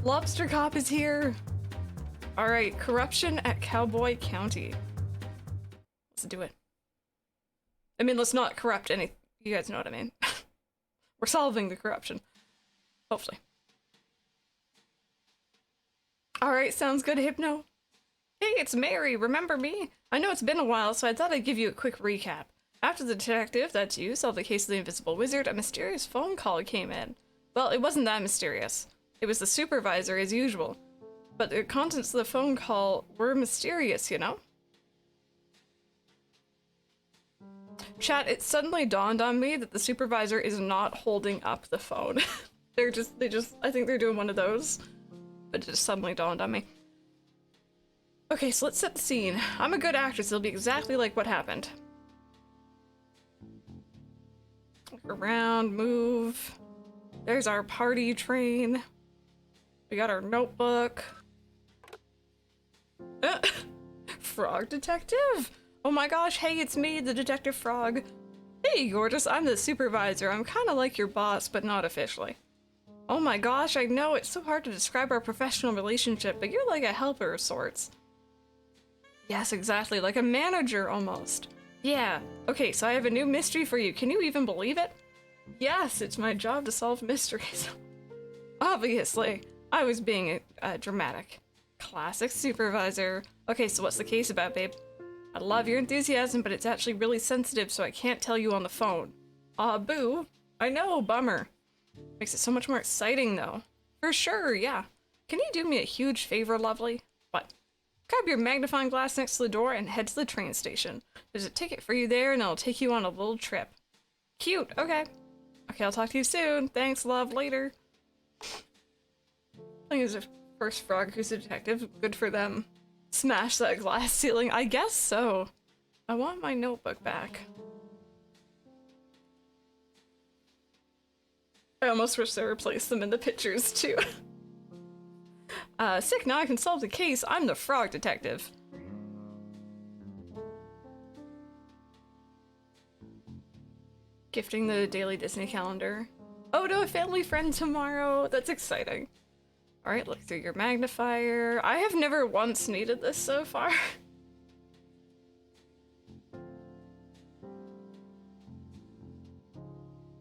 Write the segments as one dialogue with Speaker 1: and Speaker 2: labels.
Speaker 1: Lobster Cop is here. All right, corruption at Cowboy County. Let's do it. I mean, let's not corrupt any. You guys know what I mean. We're solving the corruption. Hopefully. All right, sounds good, Hypno. Hey, it's Mary. Remember me? I know it's been a while, so I thought I'd give you a quick recap. After the detective, that's you, solved the case of the invisible wizard, a mysterious phone call came in. Well, it wasn't that mysterious. It was the supervisor, as usual. But the contents of the phone call were mysterious, you know? Chat, it suddenly dawned on me that the supervisor is not holding up the phone. I think they're doing one of those. But it just suddenly dawned on me. Okay, so let's set the scene. I'm a good actress, it'll be exactly like what happened. Look around, move. There's our party train. We got our notebook. Frog detective? Oh my gosh, hey, it's me, the detective frog. Hey, gorgeous, I'm the supervisor. I'm kind of like your boss, but not officially. Oh my gosh, I know, it's so hard to describe our professional relationship, but you're like a helper of sorts. Yes, exactly, like a manager almost. Yeah, okay, so I have a new mystery for you. Can you even believe it? Yes, it's my job to solve mysteries. Obviously, I was being dramatic. Classic supervisor. Okay, so what's the case about, babe? I love your enthusiasm, but it's actually really sensitive, so I can't tell you on the phone. Aw, boo. I know, bummer. Makes it so much more exciting, though. For sure, yeah. Can you do me a huge favor, lovely? What? Grab your magnifying glass next to the door and head to the train station. There's a ticket for you there, and it'll take you on a little trip. Cute, okay. Okay, I'll talk to you soon. Thanks, love, later. I think it's the first frog who's a detective. Good for them. Smash that glass ceiling. I guess so. I want my notebook back. I almost wish they replaced them in the pictures, too. Sick, now I can solve the case. I'm the frog detective. Gifting the daily Disney calendar. Oh, to a family friend tomorrow. That's exciting. All right, look through your magnifier. I have never once needed this so far.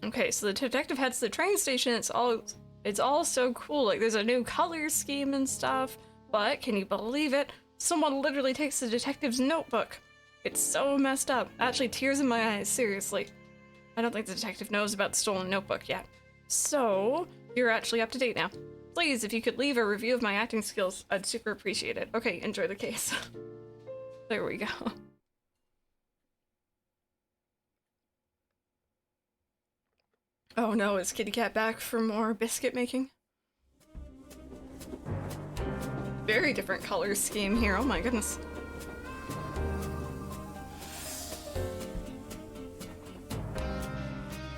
Speaker 1: Okay, so the detective heads to the train station. It's all so cool. Like, there's a new color scheme and stuff. But can you believe it? Someone literally takes the detective's notebook. It's so messed up. Actually, tears in my eyes, seriously. I don't think the detective knows about the stolen notebook yet. So, you're actually up to date now. Please, if you could leave a review of my acting skills, I'd super appreciate it. Okay, enjoy the case. There we go. Oh no, is Kitty Cat back for more biscuit making? Very different color scheme here, oh my goodness.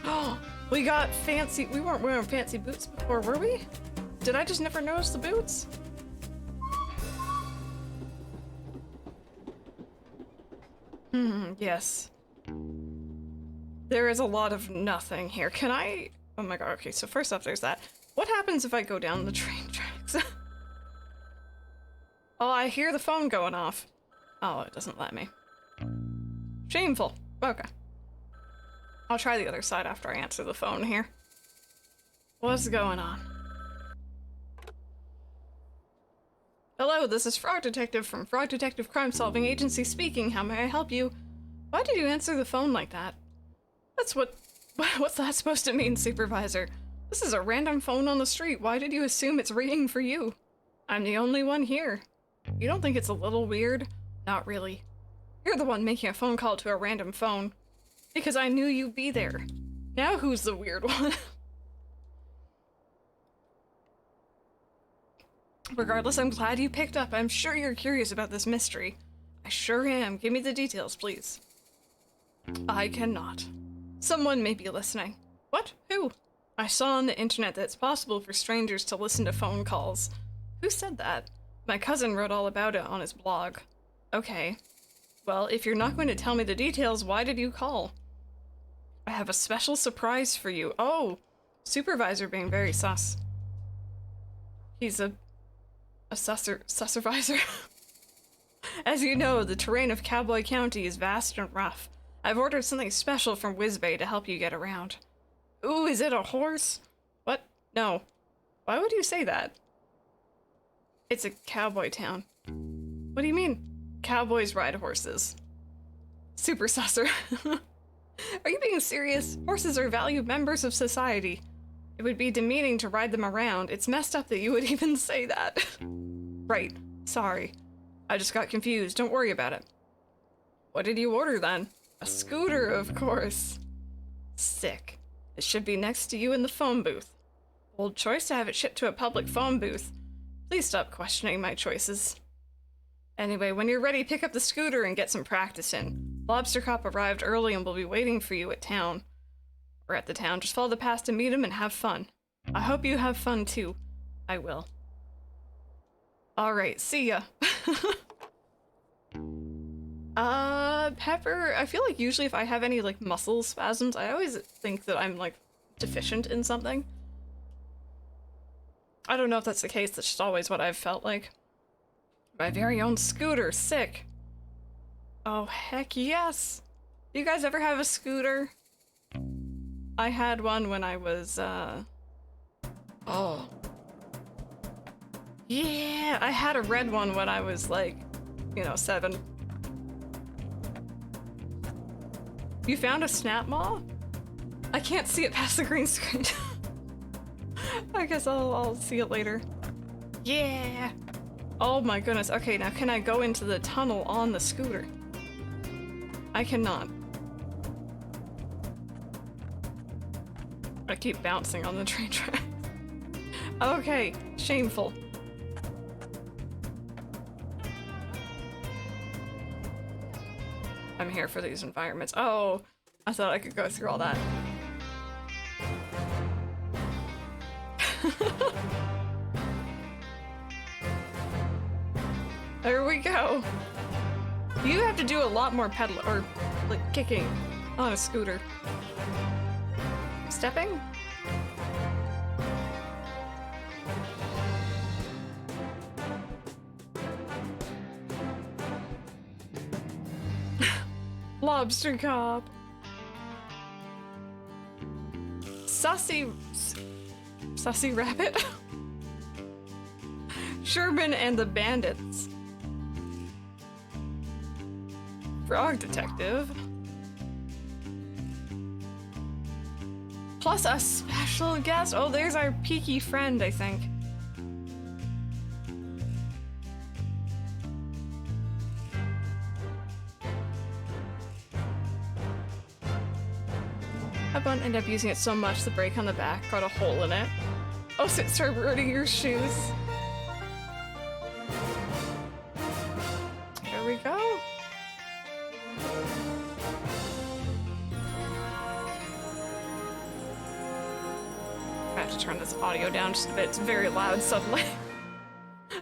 Speaker 1: Oh, we got fancy, we weren't wearing fancy boots before, were we? Did I just never notice the boots? Yes. There is a lot of nothing here. Can I? Oh my god, okay, so first off there's that. What happens if I go down the train tracks? Oh, I hear the phone going off. Oh, it doesn't let me. Shameful. Okay. I'll try the other side after I answer the phone here. What's going on? Hello, this is Frog Detective from Frog Detective Crime Solving Agency speaking. How may I help you? Why did you answer the phone like that? What's that supposed to mean, Supervisor? This is a random phone on the street. Why did you assume it's ringing for you? I'm the only one here. You don't think it's a little weird? Not really. You're the one making a phone call to a random phone. Because I knew you'd be there. Now who's the weird one? Regardless, I'm glad you picked up. I'm sure you're curious about this mystery. I sure am. Give me the details, please. I cannot. Someone may be listening. What? Who? I saw on the internet that it's possible for strangers to listen to phone calls. Who said that? My cousin wrote all about it on his blog. Okay. Well, if you're not going to tell me the details, why did you call? I have a special surprise for you. Oh, supervisor being very sus. He's a sussurvisor. As you know, the terrain of Cowboy County is vast and rough. I've ordered something special from Whizbay to help you get around. Ooh, is it a horse? What? No. Why would you say that? It's a cowboy town. What do you mean? Cowboys ride horses. Super susser. Are you being serious? Horses are valued members of society. It would be demeaning to ride them around. It's messed up that you would even say that. Right. Sorry. I just got confused. Don't worry about it. What did you order then? A scooter, of course. Sick. It should be next to you in the phone booth. Bold choice to have it shipped to a public phone booth. Please stop questioning my choices. Anyway, when you're ready, pick up the scooter and get some practice in. Lobster Cop arrived early and will be waiting for you at town. Or at the town. Just follow the path to meet him and have fun. I hope you have fun too. I will. Alright, see ya. Pepper, I feel like usually if I have any, like, muscle spasms, I always think that I'm, like, deficient in something. I don't know if that's the case, that's just always what I've felt like. My very own scooter, sick. Oh, heck yes! Do you guys ever have a scooter? I had one when I was, oh. Yeah, I had a red one when I was, like, you know, 7. You found a snap maw? I can't see it past the green screen. I guess I'll see it later. Yeah! Oh my goodness. Okay, now can I go into the tunnel on the scooter? I cannot. I keep bouncing on the train tracks. Okay, shameful. I'm here for these environments. Oh, I thought I could go through all that. There we go. You have to do a lot more pedal or like kicking on a scooter. Stepping? Lobster Cop. Sussy Rabbit. Sherman and the Bandits. Frog Detective. Plus a special guest. Oh, there's our peaky friend, I think. I won't end up using it so much the brake on the back got a hole in it. Oh, so it started ruining your shoes. There we go. I have to turn this audio down just a bit. It's very loud suddenly.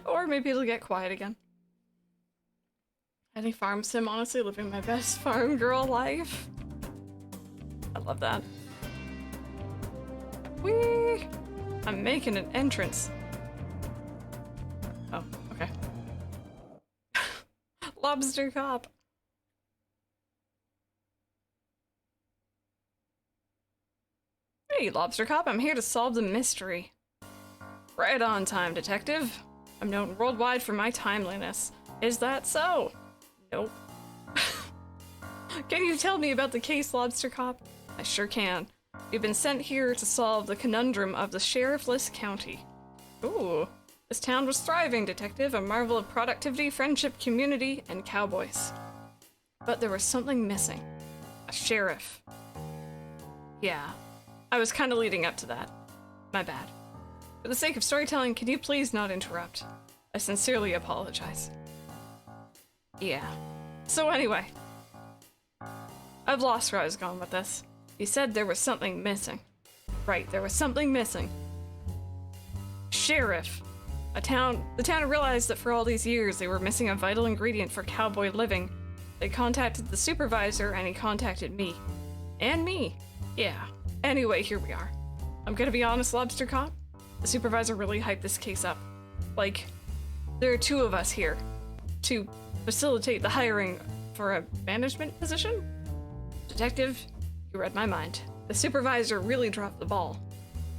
Speaker 1: Or maybe it'll get quiet again. Any farm sim, honestly, living my best farm girl life. I love that. Whee! I'm making an entrance. Oh, okay. Lobster Cop. Hey, Lobster Cop, I'm here to solve the mystery. Right on time, detective. I'm known worldwide for my timeliness. Is that so? Nope. Can you tell me about the case, Lobster Cop? I sure can. You've been sent here to solve the conundrum of the sheriffless county. Ooh. This town was thriving, detective, a marvel of productivity, friendship, community, and cowboys. But there was something missing. A sheriff. Yeah. I was kind of leading up to that. My bad. For the sake of storytelling, can you please not interrupt? I sincerely apologize. Yeah. So anyway. I've lost where I was going with this. You said there was something missing. Right, there was something missing. Sheriff. The town realized that for all these years they were missing a vital ingredient for cowboy living. They contacted the supervisor and he contacted me. And me. Yeah. Anyway, here we are. I'm gonna be honest, Lobster Cop. The supervisor really hyped this case up. Like, there are two of us here to facilitate the hiring for a management position? Detective, you read my mind. The supervisor really dropped the ball.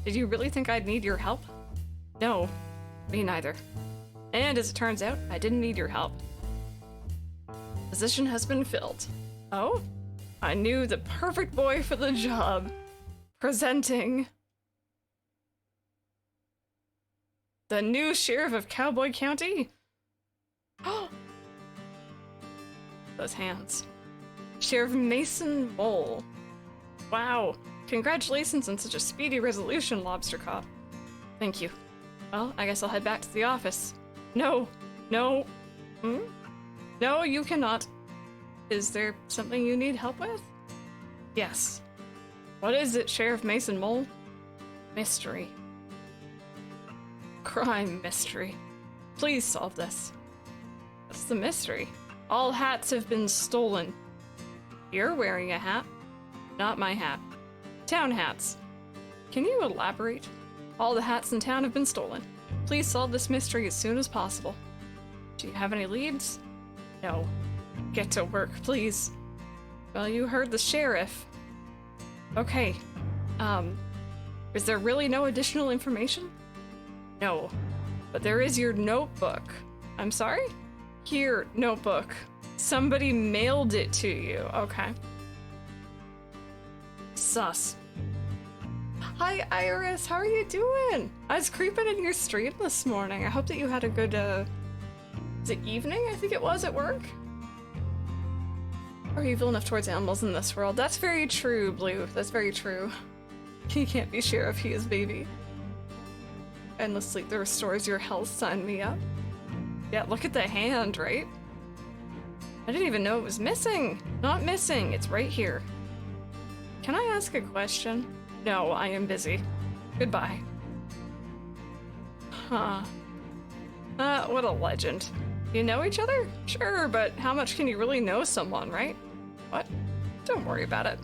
Speaker 1: Did you really think I'd need your help? No, me neither. And as it turns out, I didn't need your help. Position has been filled. Oh? I knew the perfect boy for the job. Presenting the new sheriff of Cowboy County. Oh, those hands. Sheriff Mason Mole. Wow. Congratulations on such a speedy resolution, Lobster Cop. Thank you. Well, I guess I'll head back to the office. No. No. No, you cannot. Is there something you need help with? Yes. What is it, Sheriff Mason Mole? Mystery. Crime mystery. Please solve this. What's the mystery? All hats have been stolen. You're wearing a hat. Not my hat. Town hats. Can you elaborate? All the hats in town have been stolen. Please solve this mystery as soon as possible. Do you have any leads? No. Get to work, please. Well, you heard the sheriff. Okay. Is there really no additional information? No. But there is your notebook. I'm sorry? Here, notebook. Somebody mailed it to you. Okay. Sus. Hi, Iris. How are you doing? I was creeping in your stream this morning. I hope that you had a good, is it evening? I think it was at work? Are evil enough towards animals in this world? That's very true, Blue. That's very true. He can't be sheriff, he is baby. Endless sleep that restores your health, sign me up. Yeah, look at the hand, right? I didn't even know it was missing. Not missing, it's right here. Can I ask a question? No, I am busy. Goodbye. Huh. What a legend. You know each other? Sure, but how much can you really know someone, right? What? Don't worry about it.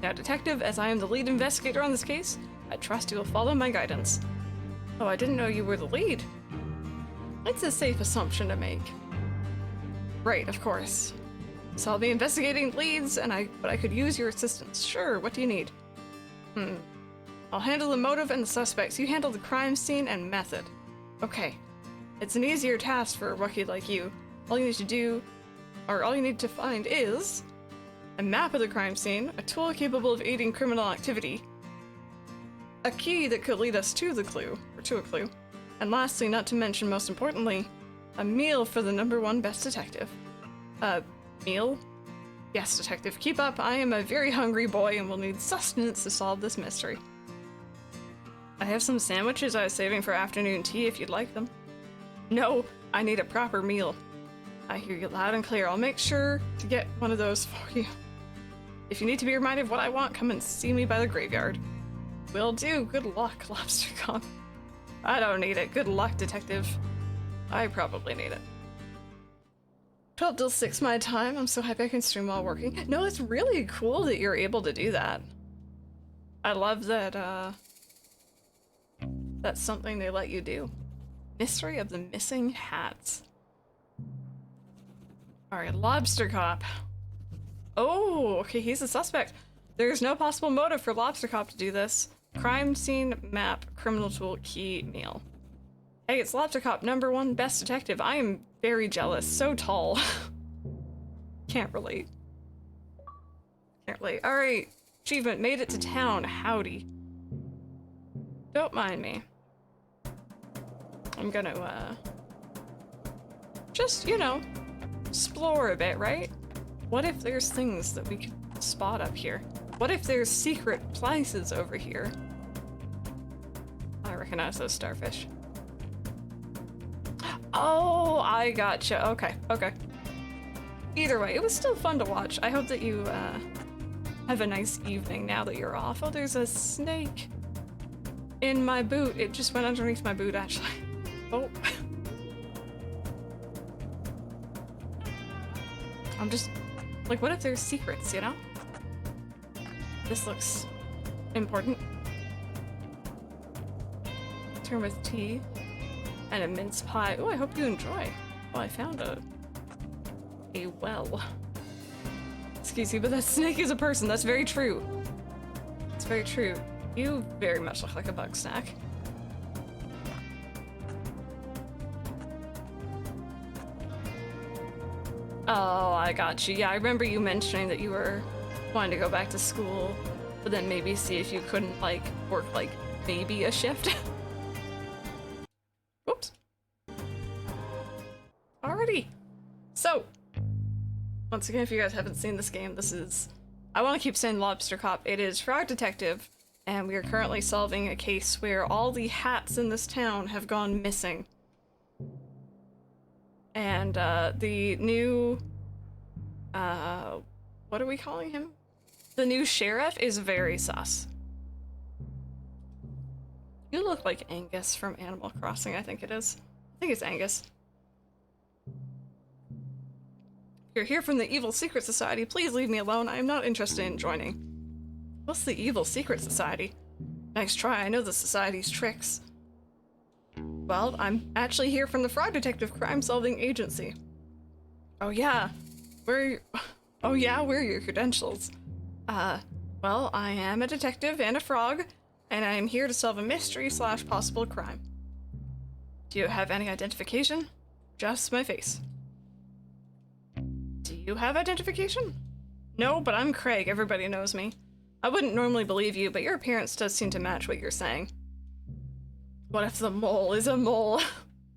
Speaker 1: Now, Detective, as I am the lead investigator on this case, I trust you will follow my guidance. Oh, I didn't know you were the lead. It's a safe assumption to make. Right, of course. So I'll be investigating leads, but I could use your assistance. Sure, what do you need? I'll handle the motive and the suspects. You handle the crime scene and method. Okay. It's an easier task for a rookie like you. All you need to do, or all you need to find is a map of the crime scene, a tool capable of aiding criminal activity, a key that could lead us to the clue, or to a clue, and lastly, not to mention most importantly, a meal for the #1 best detective. Meal? Yes, detective, keep up. I am a very hungry boy and will need sustenance to solve this mystery. I have some sandwiches I was saving for afternoon tea if you'd like them. No, I need a proper meal. I hear you loud and clear. I'll make sure to get one of those for you. If you need to be reminded of what I want, come and see me by the graveyard. Will do. Good luck, Lobster Cop. I don't need it. Good luck, detective. I probably need it. 12 till 6 my time. I'm so happy I can stream while working. No, it's really cool that you're able to do that. I love that, that's something they let you do. Mystery of the missing hats. Alright, Lobster Cop. Oh, okay, he's a suspect. There's no possible motive for Lobster Cop to do this. Crime scene, map, criminal tool, key, meal. Hey, it's Lobster Cop, #1 best detective. I am very jealous. So tall. Can't relate. Can't relate. Alright, achievement, made it to town. Howdy. Don't mind me. I'm gonna, just, you know, explore a bit, right? What if there's things that we could spot up here? What if there's secret places over here? I recognize those starfish. Oh, I gotcha. Okay, okay. Either way, it was still fun to watch. I hope that you, have a nice evening now that you're off. Oh, there's a snake in my boot. It just went underneath my boot, actually. Oh. I'm just, like, what if there's secrets, you know? This looks important. Turn with T. and a mince pie. Oh, I hope you enjoy. Oh, I found a well. Excuse me, but that snake is a person. That's very true. It's very true. You very much look like a bug snack. Oh, I got you. Yeah, I remember you mentioning that you were wanting to go back to school, but then maybe see if you couldn't, like, work, like, maybe a shift. Whoops. Alrighty. So, once again, if you guys haven't seen this game, this is... I want to keep saying Lobster Cop. It is Frog Detective, and we are currently solving a case where all the hats in this town have gone missing. And, the new... what are we calling him? The new sheriff is very sus. You look like Angus from Animal Crossing, I think it is. I think it's Angus. You're here from the Evil Secret Society. Please leave me alone. I am not interested in joining. What's the Evil Secret Society? Nice try. I know the society's tricks. Well, I'm actually here from the Frog Detective Crime-Solving Agency. Oh yeah. Oh yeah, where are your credentials? Well, I am a detective and a frog, and I am here to solve a mystery / possible crime. Do you have any identification? Just my face. Do you have identification? No, but I'm Craig. Everybody knows me. I wouldn't normally believe you, but your appearance does seem to match what you're saying. What if the mole is a mole?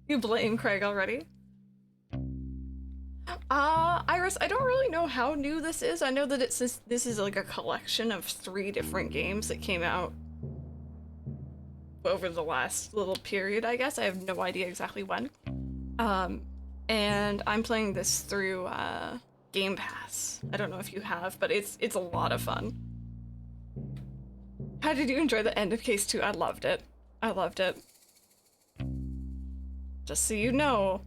Speaker 1: You blame Craig already? Iris, I don't really know how new this is. I know that this is like a collection of 3 different games that came out over the last little period, I guess. I have no idea exactly when. And I'm playing this through, Game Pass. I don't know if you have, but it's a lot of fun. How did you enjoy the end of Case 2? I loved it. I loved it. Just so you know,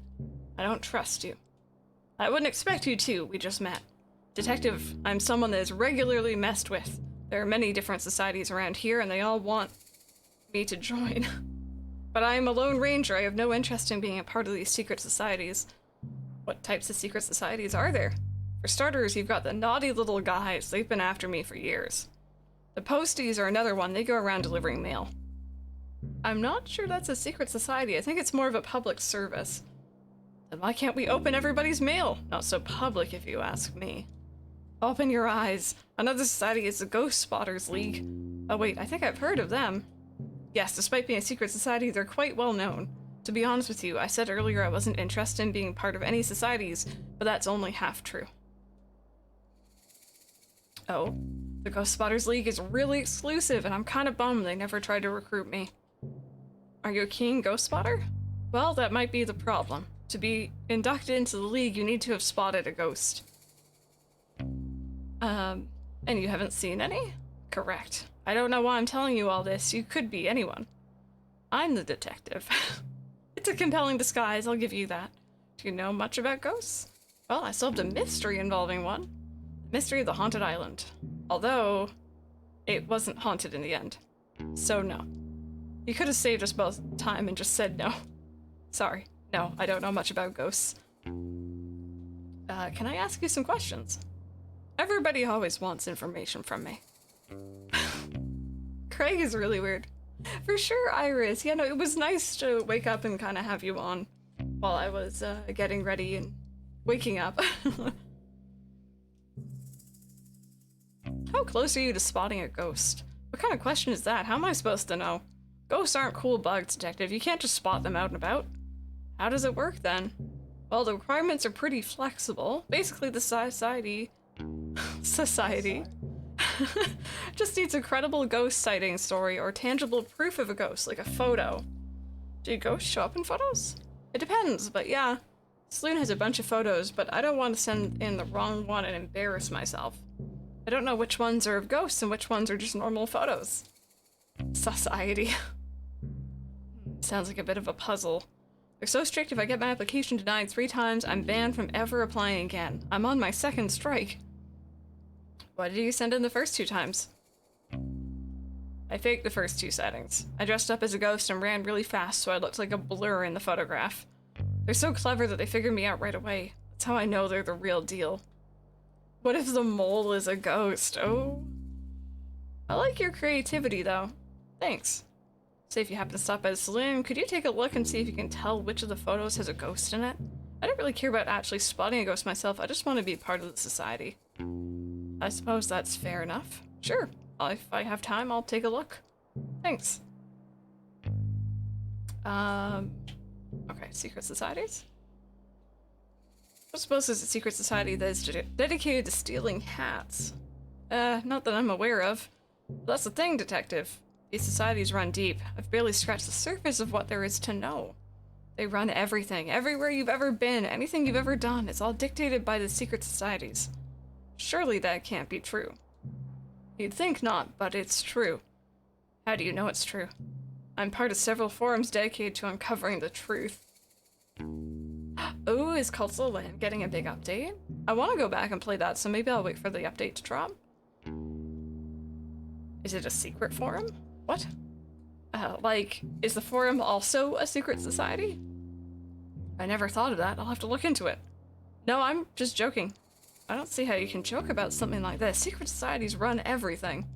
Speaker 1: I don't trust you. I wouldn't expect you to, we just met. Detective, I'm someone that is regularly messed with. There are many different societies around here, and they all want me to join. But I am a lone ranger. I have no interest in being a part of these secret societies. What types of secret societies are there? For starters, you've got the naughty little guys. They've been after me for years. The posties are another one. They go around delivering mail. I'm not sure that's a secret society. I think it's more of a public service. Then why can't we open everybody's mail? Not so public, if you ask me. Open your eyes. Another society is the Ghost Spotters League. Oh wait, I think I've heard of them. Yes, despite being a secret society, they're quite well known. To be honest with you, I said earlier I wasn't interested in being part of any societies, but that's only half true. Oh, the Ghost Spotters League is really exclusive, and I'm kind of bummed they never tried to recruit me. Are you a keen ghost spotter? Well, that might be the problem. To be inducted into the league, you need to have spotted a ghost. And you haven't seen any? Correct. I don't know why I'm telling you all this. You could be anyone. I'm the detective. It's a compelling disguise, I'll give you that. Do you know much about ghosts? Well, I solved a mystery involving one. The mystery of the haunted island. Although, it wasn't haunted in the end. So no. You could have saved us both time and just said no. Sorry. No, I don't know much about ghosts. Can I ask you some questions? Everybody always wants information from me. Craig is really weird. For sure, Iris. Yeah, no, it was nice to wake up and kind of have you on while I was getting ready and waking up. How close are you to spotting a ghost? What kind of question is that? How am I supposed to know? Ghosts aren't cool bugs, detective. You can't just spot them out and about. How does it work then? Well, the requirements are pretty flexible. Basically, the society just needs a credible ghost sighting story or tangible proof of a ghost, like a photo. Do ghosts show up in photos? It depends, but yeah. Sloan has a bunch of photos, but I don't want to send in the wrong one and embarrass myself. I don't know which ones are of ghosts and which ones are just normal photos. Society. Sounds like a bit of a puzzle. They're so strict, if I get my application denied 3 times, I'm banned from ever applying again. I'm on my 2nd strike. Why did you send in the first 2 times? I faked the first 2 settings. I dressed up as a ghost and ran really fast so I looked like a blur in the photograph. They're so clever that they figured me out right away. That's how I know they're the real deal. What if the mole is a ghost? Oh. I like your creativity though. Thanks. Say if you happen to stop by the saloon, could you take a look and see if you can tell which of the photos has a ghost in it? I don't really care about actually spotting a ghost myself, I just want to be part of the society. I suppose that's fair enough. Sure. If I have time, I'll take a look. Thanks. Okay, secret societies? I suppose there's a secret society that is dedicated to stealing hats. Not that I'm aware of. But that's the thing, detective. These societies run deep. I've barely scratched the surface of what there is to know. They run everything, everywhere you've ever been, anything you've ever done. It's all dictated by the secret societies. Surely that can't be true. You'd think not, but it's true. How do you know it's true? I'm part of several forums dedicated to uncovering the truth. Oh, is Cultural Land getting a big update? I want to go back and play that, so maybe I'll wait for the update to drop. Is it a secret forum? What? Like, is the forum also a secret society? I never thought of that. I'll have to look into it. No, I'm just joking. I don't see how you can joke about something like this. Secret societies run everything.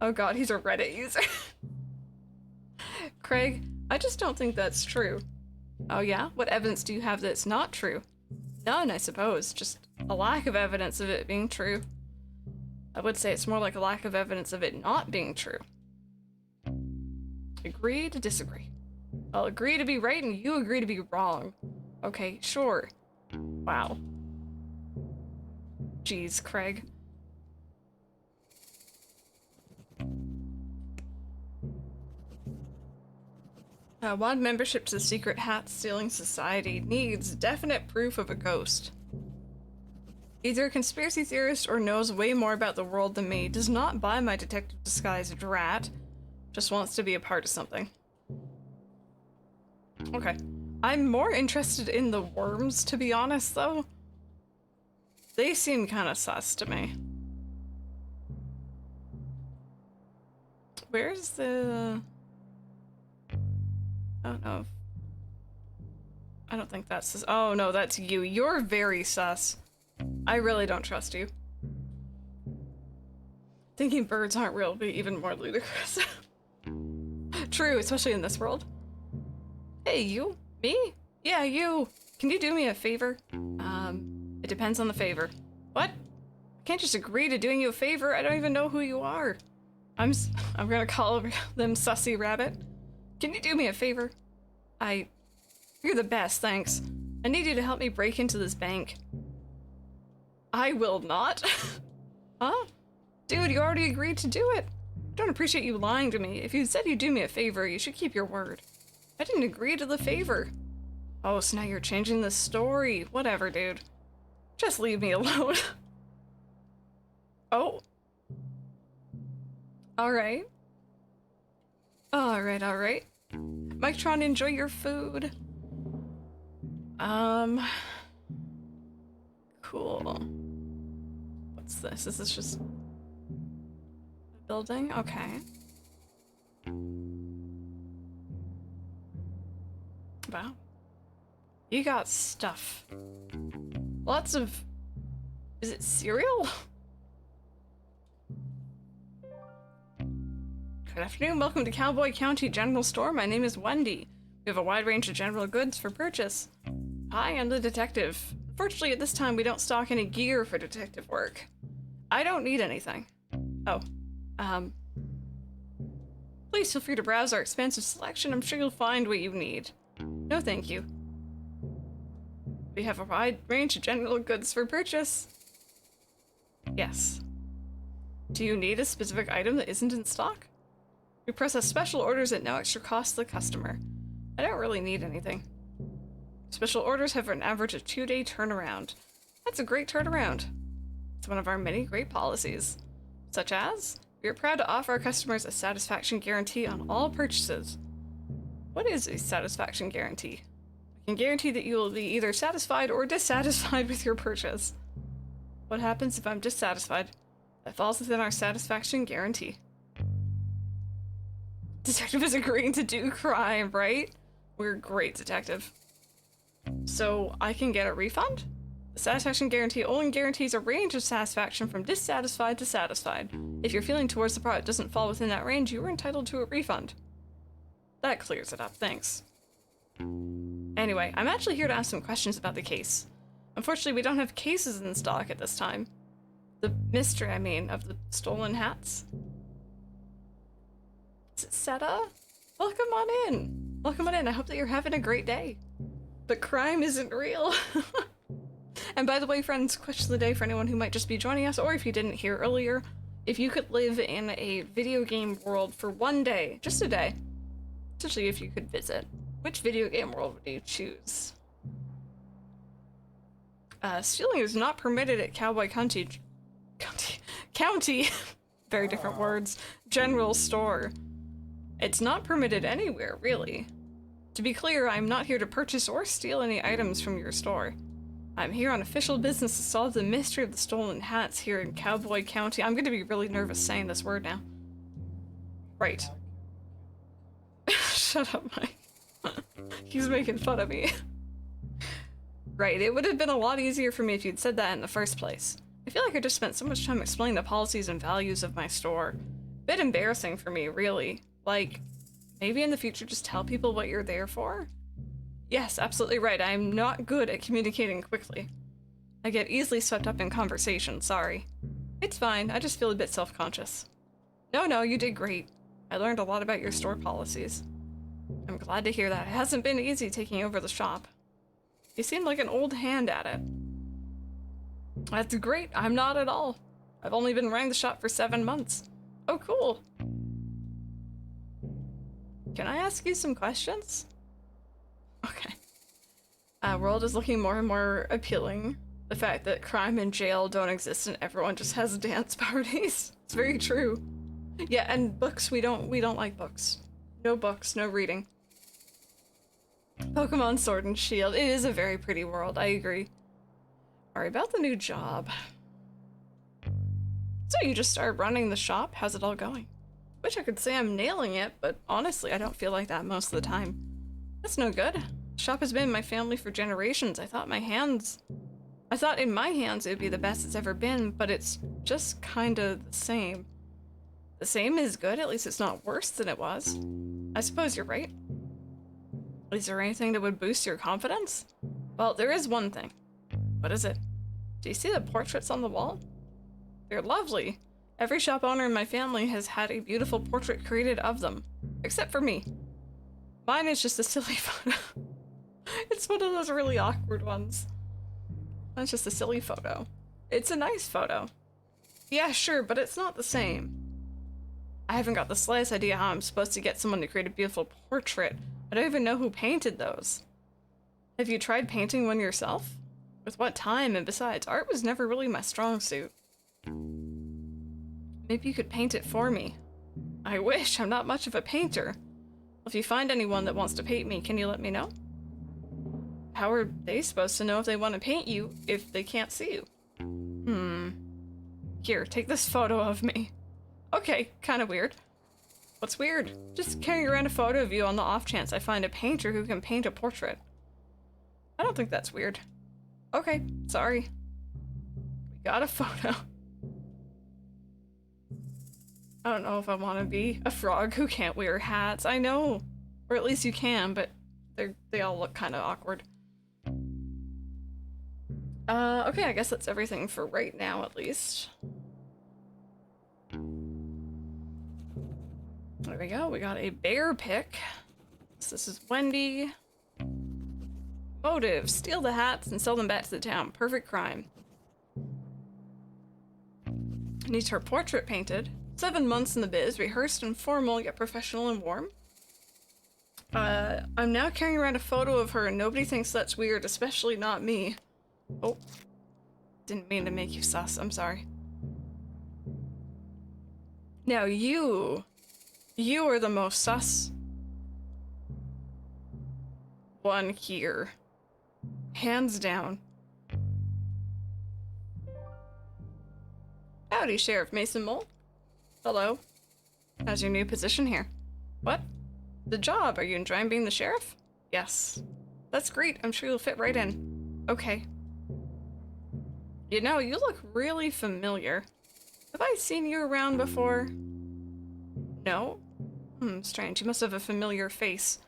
Speaker 1: Oh god, he's a Reddit user. Craig, I just don't think that's true. Oh yeah? What evidence do you have that it's not true? None, I suppose. Just a lack of evidence of it being true. I would say it's more like a lack of evidence of it not being true. Agree to disagree. I'll agree to be right and you agree to be wrong. Okay, sure. Wow. Jeez, Craig. Wand membership to the secret hat stealing society needs definite proof of a ghost. Either a conspiracy theorist or knows way more about the world than me, does not buy my detective disguise drat, just wants to be a part of something. Okay. I'm more interested in the worms, to be honest, though. They seem kind of sus to me. Where's the... Oh, no. I don't think that's sus. Oh, no, that's you. You're very sus. I really don't trust you. Thinking birds aren't real would be even more ludicrous. True, especially in this world. Hey, you? Me? Yeah, you. Can you do me a favor? It depends on the favor. What? I can't just agree to doing you a favor. I don't even know who you are. I'm gonna call them Sussy Rabbit. Can you do me a favor? You're the best, thanks. I need you to help me break into this bank. I will not. Huh? Dude, you already agreed to do it. I don't appreciate you lying to me. If you said you'd do me a favor, you should keep your word. I didn't agree to the favor. Oh, so now you're changing the story. Whatever, dude. Just leave me alone. Oh. Alright. Alright. Mictron, enjoy your food. Cool. What's this? Is this just a building? Okay. Wow. You got stuff. Lots of... Is it cereal? Good afternoon, welcome to Cowboy County General Store. My name is Wendy. We have a wide range of general goods for purchase. Hi, I'm the detective. Unfortunately, at this time, we don't stock any gear for detective work. I don't need anything. Oh. Please feel free to browse our expansive selection. I'm sure you'll find what you need. No, thank you. We have a wide range of general goods for purchase. Yes. Do you need a specific item that isn't in stock? We process special orders at no extra cost to the customer. I don't really need anything. Special orders have an average of 2-day turnaround. That's a great turnaround. It's one of our many great policies. Such as, we are proud to offer our customers a satisfaction guarantee on all purchases. What is a satisfaction guarantee? I can guarantee that you will be either satisfied or dissatisfied with your purchase. What happens if I'm dissatisfied? That falls within our satisfaction guarantee. Detective is agreeing to do crime, right? We're a great detective. So I can get a refund? The satisfaction guarantee only guarantees a range of satisfaction from dissatisfied to satisfied. If your feeling towards the product doesn't fall within that range, you are entitled to a refund. That clears it up, thanks. Anyway, I'm actually here to ask some questions about the case. Unfortunately, we don't have cases in stock at this time. The mystery, I mean, of the stolen hats. Is it Seta? Welcome on in. Welcome on in. I hope that you're having a great day. But crime isn't real. And by the way, friends, question of the day for anyone who might just be joining us, or if you didn't hear earlier, if you could live in a video game world for one day, just a day, essentially if you could visit, which video game world would you choose? Stealing is not permitted at Cowboy County, very different words, general store. It's not permitted anywhere, really. To be clear, I'm not here to purchase or steal any items from your store. I'm here on official business to solve the mystery of the stolen hats here in Cowboy County. I'm gonna be really nervous saying this word now. Right. Shut up, Mike. He's making fun of me. Right, it would have been a lot easier for me if you'd said that in the first place. I feel like I just spent so much time explaining the policies and values of my store. Bit embarrassing for me, really. Like, maybe in the future just tell people what you're there for? Yes, absolutely right. I'm not good at communicating quickly. I get easily swept up in conversation, sorry. It's fine, I just feel a bit self-conscious. No, you did great. I learned a lot about your store policies. I'm glad to hear that. It hasn't been easy taking over the shop. You seem like an old hand at it. That's great. I'm not at all. I've only been running the shop for 7 months. Oh, cool. Can I ask you some questions? Okay. World is looking more and more appealing. The fact that crime and jail don't exist and everyone just has dance parties. It's very true. Yeah, and books, we don't like books. No books, no reading. Pokemon Sword and Shield. It is a very pretty world, I agree. Alright, about the new job. So you just started running the shop? How's it all going? Wish I could say I'm nailing it, but honestly, I don't feel like that most of the time. That's no good. The shop has been in my family for generations. I thought in my hands it would be the best it's ever been, but it's just kinda the same. The same is good, at least it's not worse than it was. I suppose you're right. Is there anything that would boost your confidence? Well, there is one thing. What is it? Do you see the portraits on the wall? They're lovely. Every shop owner in my family has had a beautiful portrait created of them. Except for me. Mine is just a silly photo. It's one of those really awkward ones. That's just a silly photo. It's a nice photo. Yeah, sure, but it's not the same. I haven't got the slightest idea how I'm supposed to get someone to create a beautiful portrait. I don't even know who painted those. Have you tried painting one yourself? With what time, and besides, art was never really my strong suit. Maybe you could paint it for me. I wish, I'm not much of a painter. If you find anyone that wants to paint me, can you let me know? How are they supposed to know if they want to paint you if they can't see you? Here, take this photo of me. Okay, kind of weird. What's weird? Just carrying around a photo of you on the off chance I find a painter who can paint a portrait. I don't think that's weird. Okay, sorry. We got a photo. I don't know if I want to be a frog who can't wear hats. I know. Or at least you can, but they all look kind of awkward. Okay, I guess that's everything for right now, at least. There we go, we got a bear pick. So this is Wendy. Motive, steal the hats and sell them back to the town. Perfect crime. Needs her portrait painted. 7 months in the biz, rehearsed and formal, yet professional and warm. I'm now carrying around a photo of her and nobody thinks that's weird, especially not me. Oh. Didn't mean to make you sus, I'm sorry. Now you are the most sus one here. Hands down. Howdy, Sheriff Mason Mole. Hello. How's your new position here? What? The job. Are you enjoying being the sheriff? Yes. That's great. I'm sure you'll fit right in. Okay. You know, you look really familiar. Have I seen you around before? No? Strange. You must have a familiar face.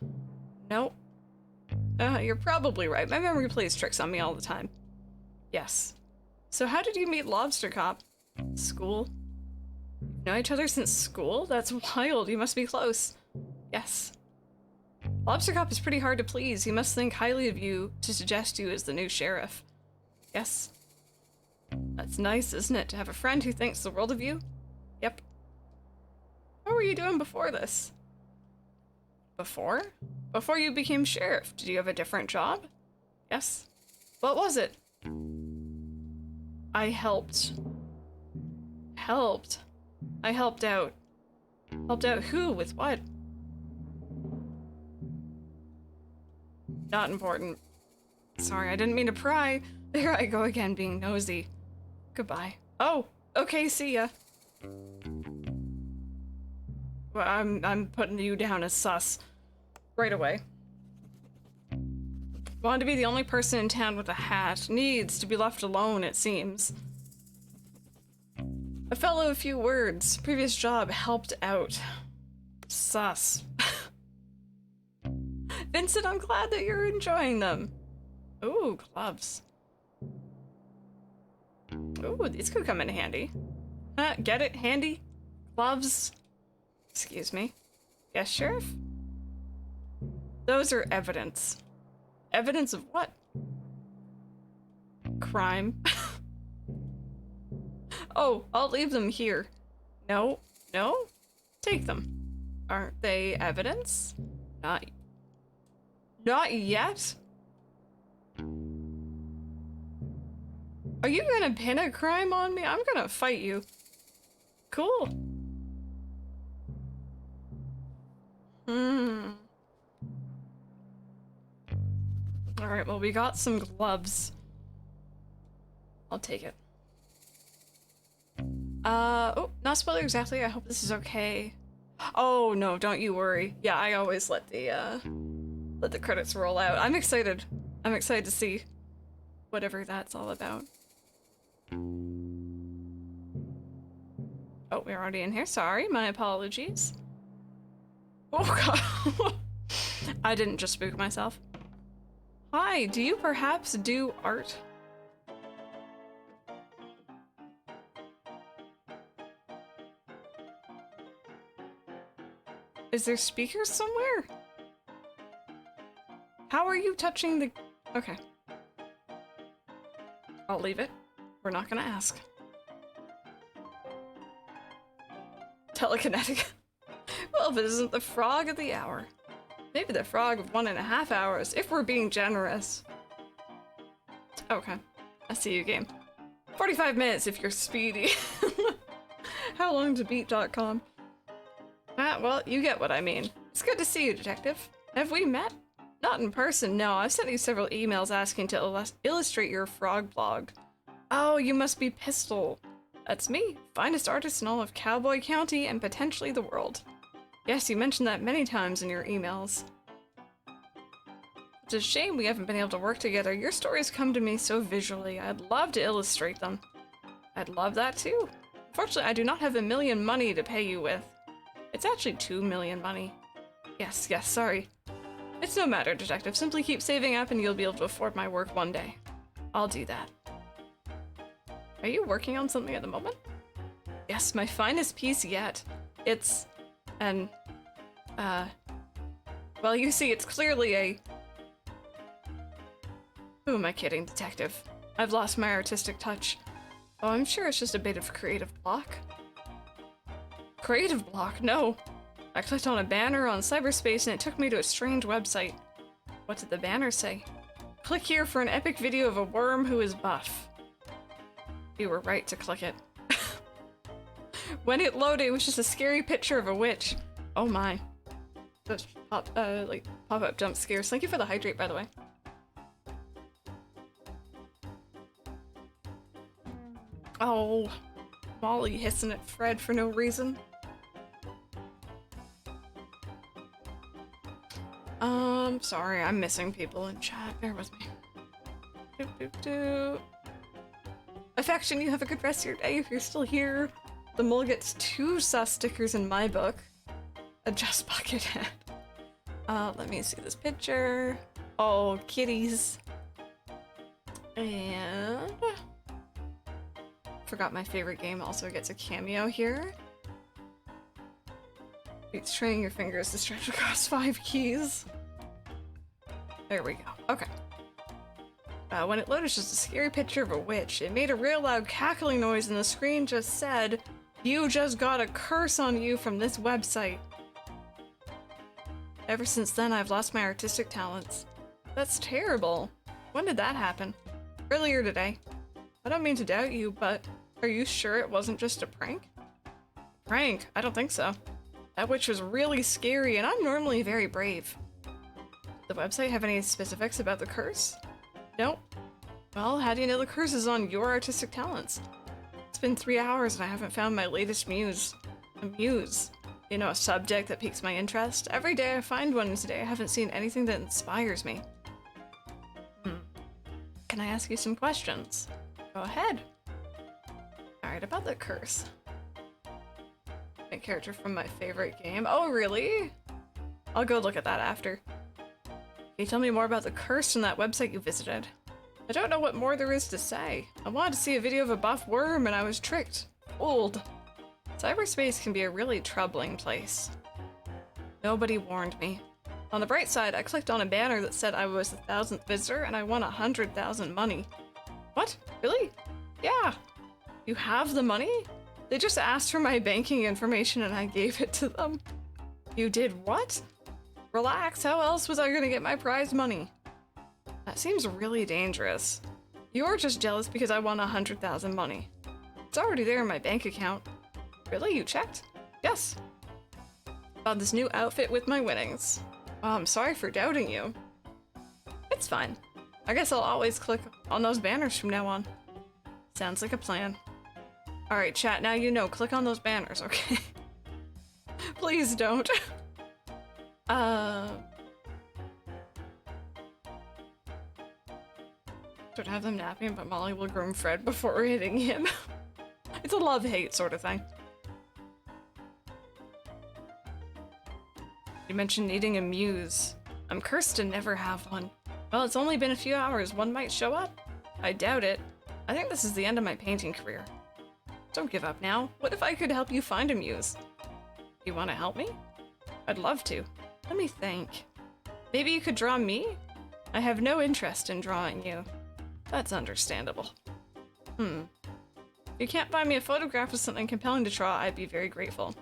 Speaker 1: Nope. You're probably right. My memory plays tricks on me all the time. Yes. So how did you meet Lobster Cop? School? You know each other since school? That's wild. You must be close. Yes. Lobster Cop is pretty hard to please. He must think highly of you to suggest you as the new sheriff. Yes. That's nice, isn't it, to have a friend who thinks the world of you? Yep. What were you doing before this? Before? Before you became sheriff, did you have a different job? Yes. What was it? I helped. Helped? I helped out. Helped out who? With what? Not important. Sorry, I didn't mean to pry. There I go again, being nosy. Goodbye. Oh, okay, see ya. Well, I'm putting you down as sus. Right away. Want to be the only person in town with a hat. Needs to be left alone, it seems. A fellow of few words. Previous job helped out. Sus. Vincent, I'm glad that you're enjoying them. Ooh, gloves. Ooh, these could come in handy. Get it? Handy? Gloves? Excuse me. Yes, Sheriff? Those are evidence. Evidence of what? Crime. Oh, I'll leave them here. No, no? Take them. Aren't they evidence? Not yet? Are you gonna pin a crime on me? I'm gonna fight you. Cool. Alright, well, we got some gloves. I'll take it. Oh, not spoiler exactly. I hope this is okay. Oh, no, don't you worry. Yeah, I always let the credits roll out. I'm excited. I'm excited to see whatever that's all about. Oh, we're already in here. Sorry, my apologies. Oh, God. I didn't just spook myself. Hi, do you perhaps do art? Is there speakers somewhere? How are you touching the... Okay. I'll leave it. We're not gonna ask. Telekinetic. Well, if it isn't the frog of the hour. Maybe the frog of 1.5 hours, if we're being generous. Okay. I see you, game. 45 minutes if you're speedy. How long to beat.com? Well, you get what I mean. It's good to see you, Detective. Have we met? Not in person, no. I've sent you several emails asking to illustrate your frog blog. Oh, you must be Pistol. That's me. Finest artist in all of Cowboy County and potentially the world. Yes, you mentioned that many times in your emails. It's a shame we haven't been able to work together. Your stories come to me so visually. I'd love to illustrate them. I'd love that too. Fortunately, I do not have $1 million money to pay you with. It's actually 2 million money. Yes, sorry. It's no matter, Detective. Simply keep saving up and you'll be able to afford my work one day. I'll do that. Are you working on something at the moment? Yes, my finest piece yet. It's well, you see, it's clearly a... Who am I kidding, Detective? I've lost my artistic touch. Oh, I'm sure it's just a bit of creative block. Creative block? No. I clicked on a banner on cyberspace and it took me to a strange website. What did the banner say? Click here for an epic video of a worm who is buff. You were right to click it. When it loaded, it was just a scary picture of a witch. Oh my. Those pop-up jump scares. Thank you for the hydrate, by the way. Oh, Molly hissing at Fred for no reason. Sorry, I'm missing people in chat. Bear with me. Affection, you have a good rest of your day if you're still here. The mole gets 2 sus stickers in my book. A just buckethead. Let me see this picture. Oh, kitties. And forgot my favorite game also gets a cameo here. It's training your fingers to stretch across 5 keys. There we go. Okay. When it loaded just a scary picture of a witch, it made a real loud cackling noise and the screen just said, "You just got a curse on you from this website." Ever since then, I've lost my artistic talents. That's terrible. When did that happen? Earlier today. I don't mean to doubt you, but are you sure it wasn't just a prank? Prank? I don't think so. That witch was really scary, and I'm normally very brave. Did the website have any specifics about the curse? Nope. Well, how do you know the curse is on your artistic talents? It's been 3 hours and I haven't found my latest muse. A muse? You know, a subject that piques my interest? Every day I find one, and today I haven't seen anything that inspires me. Can I ask you some questions? Go ahead. Alright, about the curse. A character from my favorite game. Oh, really? I'll go look at that after. Can you tell me more about the curse from that website you visited? I don't know what more there is to say. I wanted to see a video of a buff worm and I was tricked. Fooled. Cyberspace can be a really troubling place. Nobody warned me. On the bright side, I clicked on a banner that said I was the 1000th visitor and I won 100,000 money. What? Really? Yeah. You have the money? They just asked for my banking information and I gave it to them. You did what? Relax, how else was I gonna get my prize money? That seems really dangerous. You're just jealous because I won 100,000 money. It's already there in my bank account. Really? You checked? Yes. Found this new outfit with my winnings. Oh, I'm sorry for doubting you. It's fine. I guess I'll always click on those banners from now on. Sounds like a plan. Alright, chat, now you know. Click on those banners, okay? Please don't. Don't have them napping, but Molly will groom Fred before hitting him. It's a love-hate sort of thing. You mentioned needing a muse. I'm cursed to never have one. Well, it's only been a few hours. One might show up. I doubt it. I think this is the end of my painting career. Don't give up now. What if I could help you find a muse? You want to help me? I'd love to. Let me think. Maybe you could draw me? I have no interest in drawing you. That's understandable. If you can't find me a photograph of something compelling to draw, I'd be very grateful.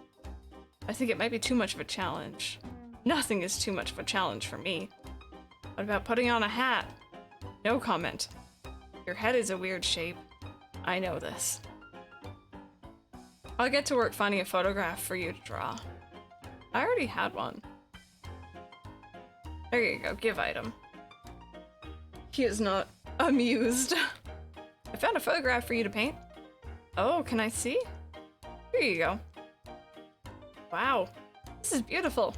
Speaker 1: I think it might be too much of a challenge. Nothing is too much of a challenge for me. What about putting on a hat? No comment. Your head is a weird shape. I know this. I'll get to work finding a photograph for you to draw. I already had one. There you go, give item. He is not amused. I found a photograph for you to paint. Oh, can I see? Here you go. Wow, this is beautiful.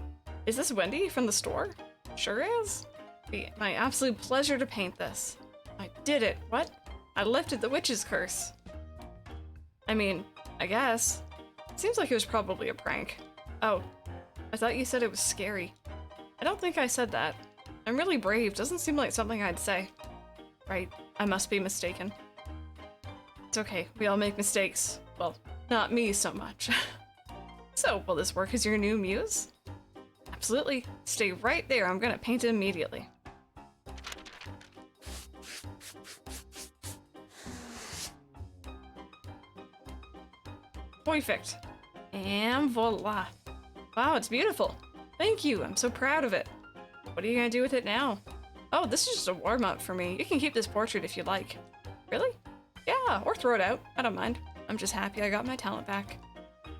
Speaker 1: Is this Wendy from the store? Sure is. It'd be my absolute pleasure to paint this. I did it. What? I lifted the witch's curse. I mean, I guess. Seems like it was probably a prank. Oh, I thought you said it was scary. I don't think I said that. I'm really brave. Doesn't seem like something I'd say. Right, I must be mistaken. It's okay, we all make mistakes. Well, not me so much. So, will this work as your new muse? Absolutely. Stay right there, I'm gonna paint it immediately. Perfect. And voila. Wow, it's beautiful. Thank you, I'm so proud of it. What are you gonna do with it now? Oh, this is just a warm-up for me. You can keep this portrait if you like. Really? Yeah, or throw it out. I don't mind. I'm just happy I got my talent back.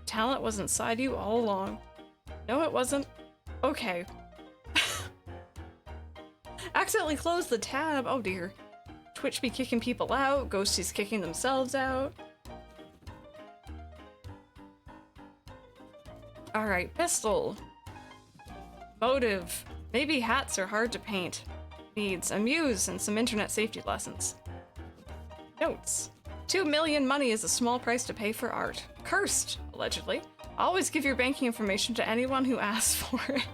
Speaker 1: Talent was inside you all along. No, it wasn't. Okay. Accidentally closed the tab. Oh dear. Twitch be kicking people out. Ghosties kicking themselves out. Alright, pistol. Motive. Maybe hats are hard to paint. Needs a muse and some internet safety lessons. Notes. 2 million money is a small price to pay for art. Cursed, allegedly. Always give your banking information to anyone who asks for it.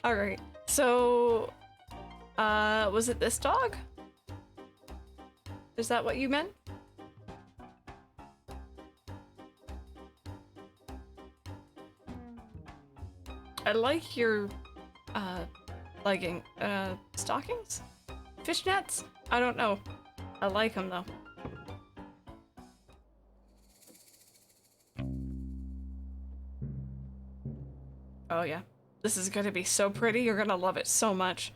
Speaker 1: Alright, so... was it this dog? Is that what you meant? I like your, stockings? Fishnets? I don't know. I like them though. Oh yeah. This is gonna be so pretty, you're gonna love it so much.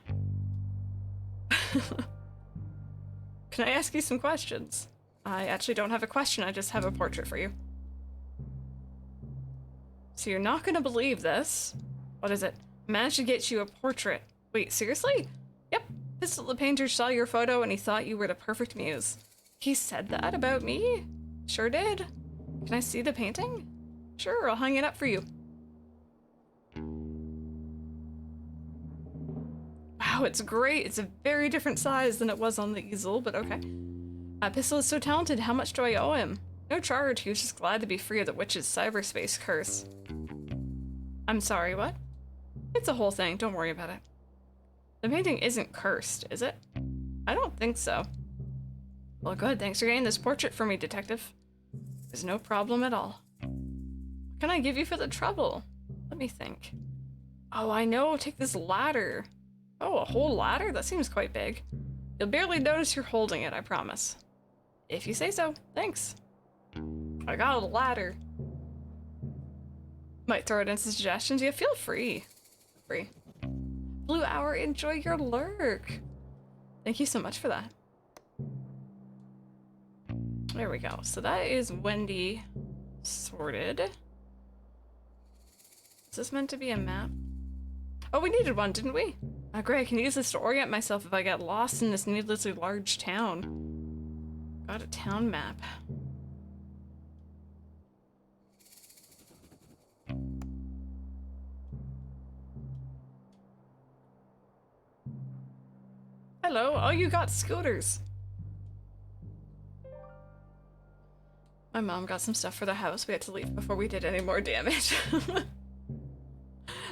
Speaker 1: Can I ask you some questions? I actually don't have a question, I just have a portrait for you. So you're not gonna believe this. What is it? Managed to get you a portrait. Wait, seriously? Yep. Pistol the painter saw your photo and he thought you were the perfect muse. He said that about me? Sure did. Can I see the painting? Sure, I'll hang it up for you. Wow, it's great. It's a very different size than it was on the easel, but okay. Pistol is so talented. How much do I owe him? No charge. He was just glad to be free of the witch's cyberspace curse. I'm sorry, what? It's a whole thing. Don't worry about it. The painting isn't cursed, is it? I don't think so. Well, good. Thanks for getting this portrait for me, detective. There's no problem at all. What can I give you for the trouble? Let me think. Oh, I know. Take this ladder. Oh, a whole ladder? That seems quite big. You'll barely notice you're holding it, I promise. If you say so. Thanks. I got a ladder. Might throw it in some suggestions. Yeah, feel free. Free. Blue Hour, enjoy your lurk. Thank you so much for that. There we go. So that is Wendy sorted. Is this meant to be a map? Oh, we needed one, didn't we? Oh, great. I can use this to orient myself if I get lost in this needlessly large town. Got a town map. Hello. Oh, you got scooters. My mom got some stuff for the house. We had to leave before we did any more damage.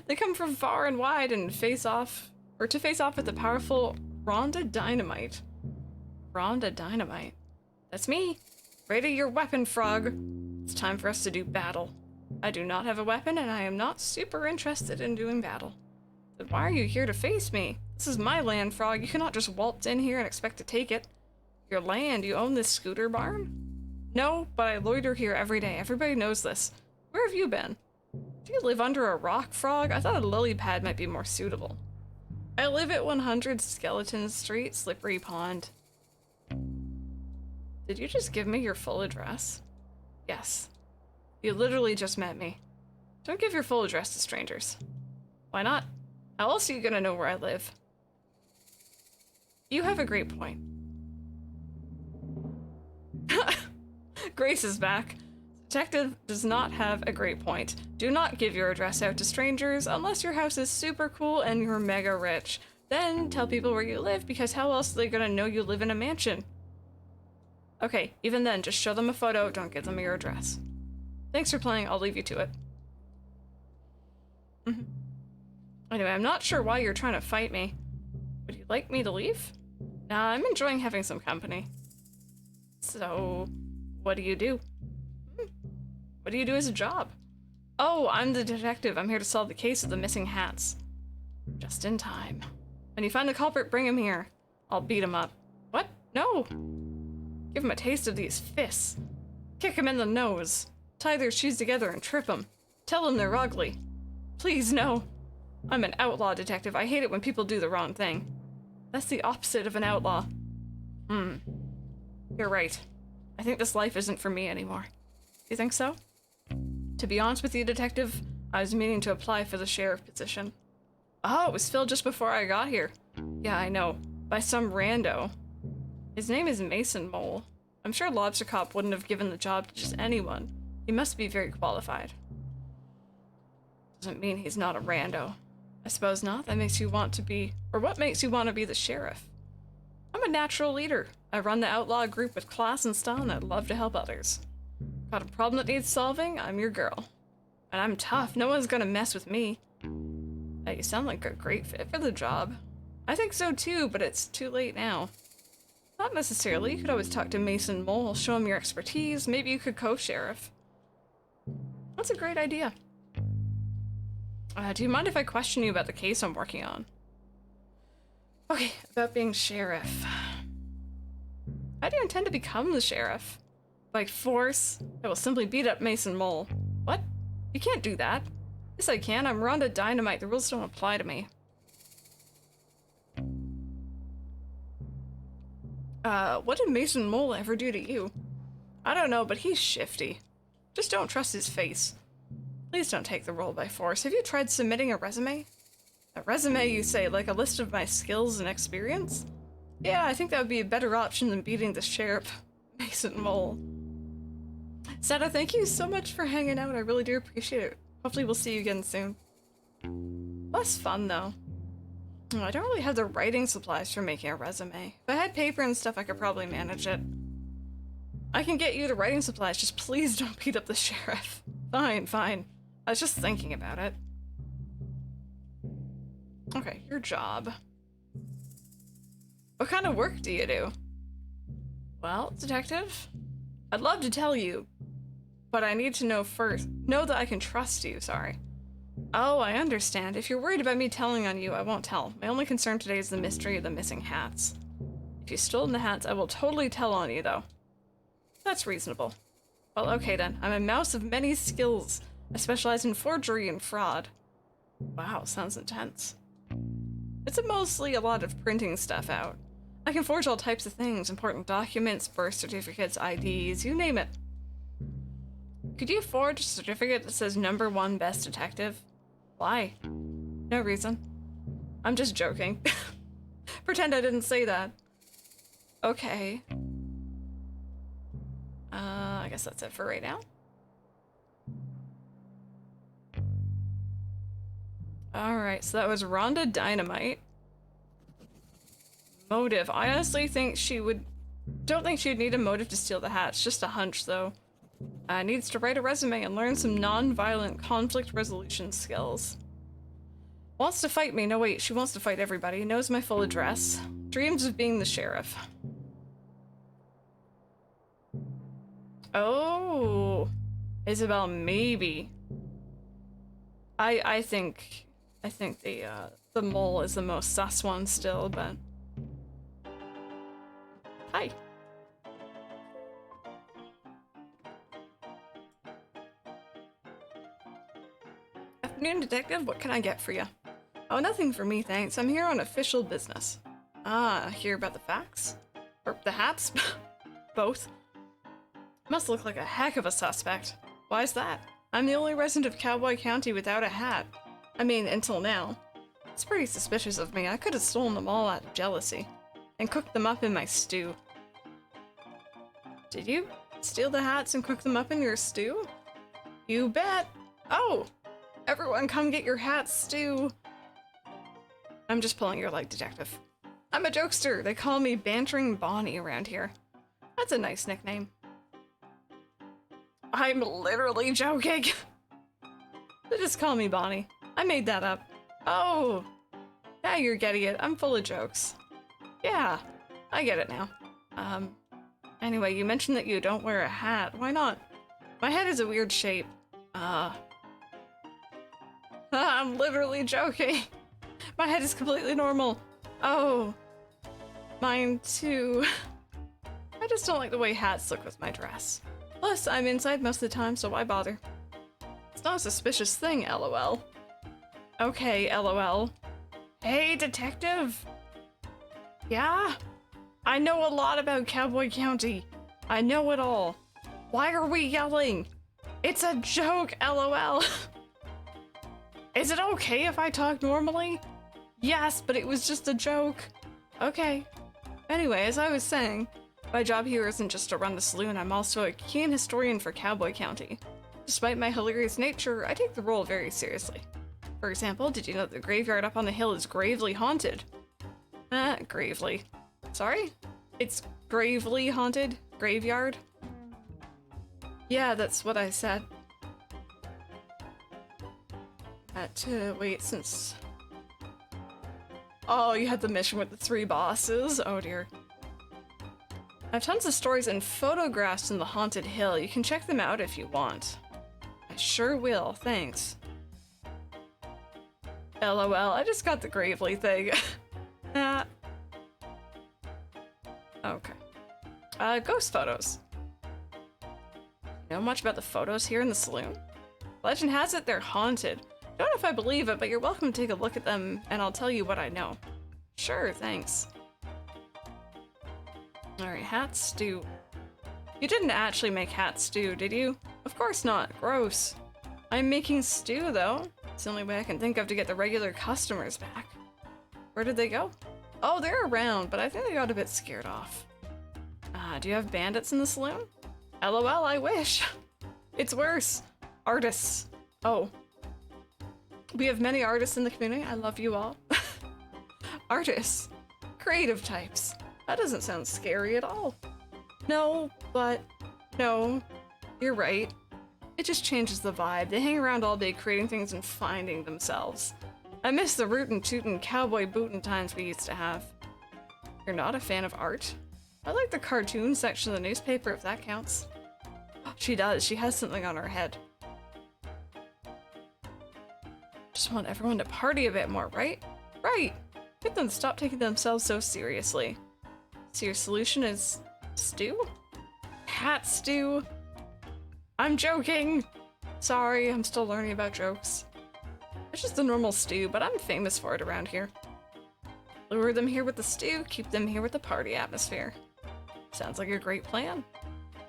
Speaker 1: They come from far and wide and to face off with the powerful Rhonda Dynamite. Rhonda Dynamite. That's me. Ready your weapon, Frog. It's time for us to do battle. I do not have a weapon and I am not super interested in doing battle. Then why are you here to face me? This is my land, Frog. You cannot just waltz in here and expect to take it. Your land. You own this scooter barn? No, but I loiter here every day. Everybody knows this. Where have you been? Do you live under a rock, Frog? I thought a lily pad might be more suitable. I live at 100 Skeleton Street, Slippery Pond. Did you just give me your full address? Yes. You literally just met me. Don't give your full address to strangers. Why not? How else are you gonna know where I live? You have a great point. Grace is back. Detective does not have a great point. Do not give your address out to strangers unless your house is super cool and you're mega rich. Then tell people where you live because how else are they gonna know you live in a mansion? Okay, even then, just show them a photo, don't give them your address. Thanks for playing, I'll leave you to it. Anyway, I'm not sure why you're trying to fight me. Would you like me to leave? Nah, I'm enjoying having some company. So, what do you do? What do you do as a job? Oh, I'm the detective. I'm here to solve the case of the missing hats. Just in time. When you find the culprit, bring him here. I'll beat him up. What? No! Give him a taste of these fists. Kick him in the nose. Tie their shoes together and trip them. Tell them they're ugly. Please, no. I'm an outlaw detective. I hate it when people do the wrong thing. That's the opposite of an outlaw. You're right. I think this life isn't for me anymore. You think so? To be honest with you, detective, I was meaning to apply for the sheriff position. Oh, it was filled just before I got here. Yeah, I know. By some rando. His name is Mason Mole. I'm sure Lobster Cop wouldn't have given the job to just anyone. He must be very qualified. Doesn't mean he's not a rando. I suppose not. That makes you want to be, or what makes you want to be the sheriff? I'm a natural leader. I run the outlaw group with class and style, and I'd love to help others. Got a problem that needs solving? I'm your girl. And I'm tough. No one's gonna mess with me. Hey, you sound like a great fit for the job. I think so too, but it's too late now. Not necessarily. You could always talk to Mason Mole, show him your expertise. Maybe you could co-sheriff. That's a great idea. Do you mind if I question you about the case I'm working on? Okay, about being sheriff. How do you intend to become the sheriff? By force? I will simply beat up Mason Mole. What? You can't do that. Yes, I can. I'm Rhonda Dynamite. The rules don't apply to me. What did Mason Mole ever do to you? I don't know, but he's shifty. Just don't trust his face. Please don't take the role by force. Have you tried submitting a resume? A resume, you say, like a list of my skills and experience? Yeah, I think that would be a better option than beating the sheriff, Mason Mole. Sada, thank you so much for hanging out. I really do appreciate it. Hopefully we'll see you again soon. Less fun, though. Oh, I don't really have the writing supplies for making a resume. If I had paper and stuff, I could probably manage it. I can get you the writing supplies, just please don't beat up the sheriff. Fine, fine. I was just thinking about it. Okay, your job. What kind of work do you do? Well, detective, I'd love to tell you, but I need to know first. Know that I can trust you, sorry. Oh, I understand. If you're worried about me telling on you, I won't tell. My only concern today is the mystery of the missing hats. If you've stolen the hats, I will totally tell on you, though. That's reasonable. Well, okay then. I'm a mouse of many skills. I specialize in forgery and fraud. Wow, sounds intense. It's mostly a lot of printing stuff out. I can forge all types of things, important documents, birth certificates, IDs, you name it. Could you forge a certificate that says #1 best detective? Why? No reason. I'm just joking. Pretend I didn't say that. Okay. I guess that's it for right now. Alright, so that was Rhonda Dynamite. Motive. I honestly think she would... Don't think she would need a motive to steal the hats. Just a hunch, though. Needs to write a resume and learn some non-violent conflict resolution skills. Wants to fight me. No, wait. She wants to fight everybody. Knows my full address. Dreams of being the sheriff. Oh. Isabel, maybe. I think the mole is the most sus one still, but... Hi. Afternoon, detective. What can I get for you? Oh, nothing for me, thanks. I'm here on official business. Ah, hear about the facts? Or the hats? Both. Must look like a heck of a suspect. Why's that? I'm the only resident of Cowboy County without a hat. I mean, until now. It's pretty suspicious of me. I could have stolen them all out of jealousy. And cooked them up in my stew. Did you steal the hats and cook them up in your stew? You bet! Oh! Everyone come get your hats, stew! I'm just pulling your leg, detective. I'm a jokester. They call me Bantering Bonnie around here. That's a nice nickname. I'm literally joking. They just call me Bonnie. I made that up. Oh! Now you're getting it. I'm full of jokes. Yeah, I get it now. Anyway, you mentioned that you don't wear a hat. Why not? My head is a weird shape. I'm literally joking. My head is completely normal. Oh. Mine too. I just don't like the way hats look with my dress. Plus, I'm inside most of the time, so why bother? It's not a suspicious thing, LOL. Okay, LOL. Hey, detective! Yeah? I know a lot about Cowboy County. I know it all. Why are we yelling? It's a joke, LOL. Is it okay if I talk normally? Yes, but it was just a joke. Okay. Anyway, as I was saying, my job here isn't just to run the saloon, I'm also a keen historian for Cowboy County. Despite my hilarious nature, I take the role very seriously. For example, did you know that the graveyard up on the hill is gravely haunted? Gravely. Sorry? It's gravely haunted? Graveyard? Yeah, that's what I said. Wait, since... Oh, you had the mission with the 3 bosses? Oh dear. I have tons of stories and photographs in the Haunted Hill. You can check them out if you want. I sure will, thanks. LOL, I just got the Gravely thing. Okay. Ghost photos. Know much about the photos here in the saloon? Legend has it they're haunted. Don't know if I believe it, but you're welcome to take a look at them and I'll tell you what I know. Sure, thanks. Alright, hat stew. You didn't actually make hat stew, did you? Of course not. Gross. I'm making stew, though. It's the only way I can think of to get the regular customers back. Where did they go? Oh, they're around, but I think they got a bit scared off. Do you have bandits in the saloon? LOL, I wish. It's worse. Artists. Oh. We have many artists in the community. I love you all. Artists. Creative types. That doesn't sound scary at all. No, but... No. You're right. It just changes the vibe. They hang around all day creating things and finding themselves. I miss the rootin' tootin' cowboy bootin' times we used to have. You're not a fan of art? I like the cartoon section of the newspaper, if that counts. She does. She has something on her head. Just want everyone to party a bit more, right? Right! Get them to stop taking themselves so seriously. So your solution is... stew? Hat stew? I'm joking! Sorry, I'm still learning about jokes. It's just a normal stew, but I'm famous for it around here. Lure them here with the stew, keep them here with the party atmosphere. Sounds like a great plan.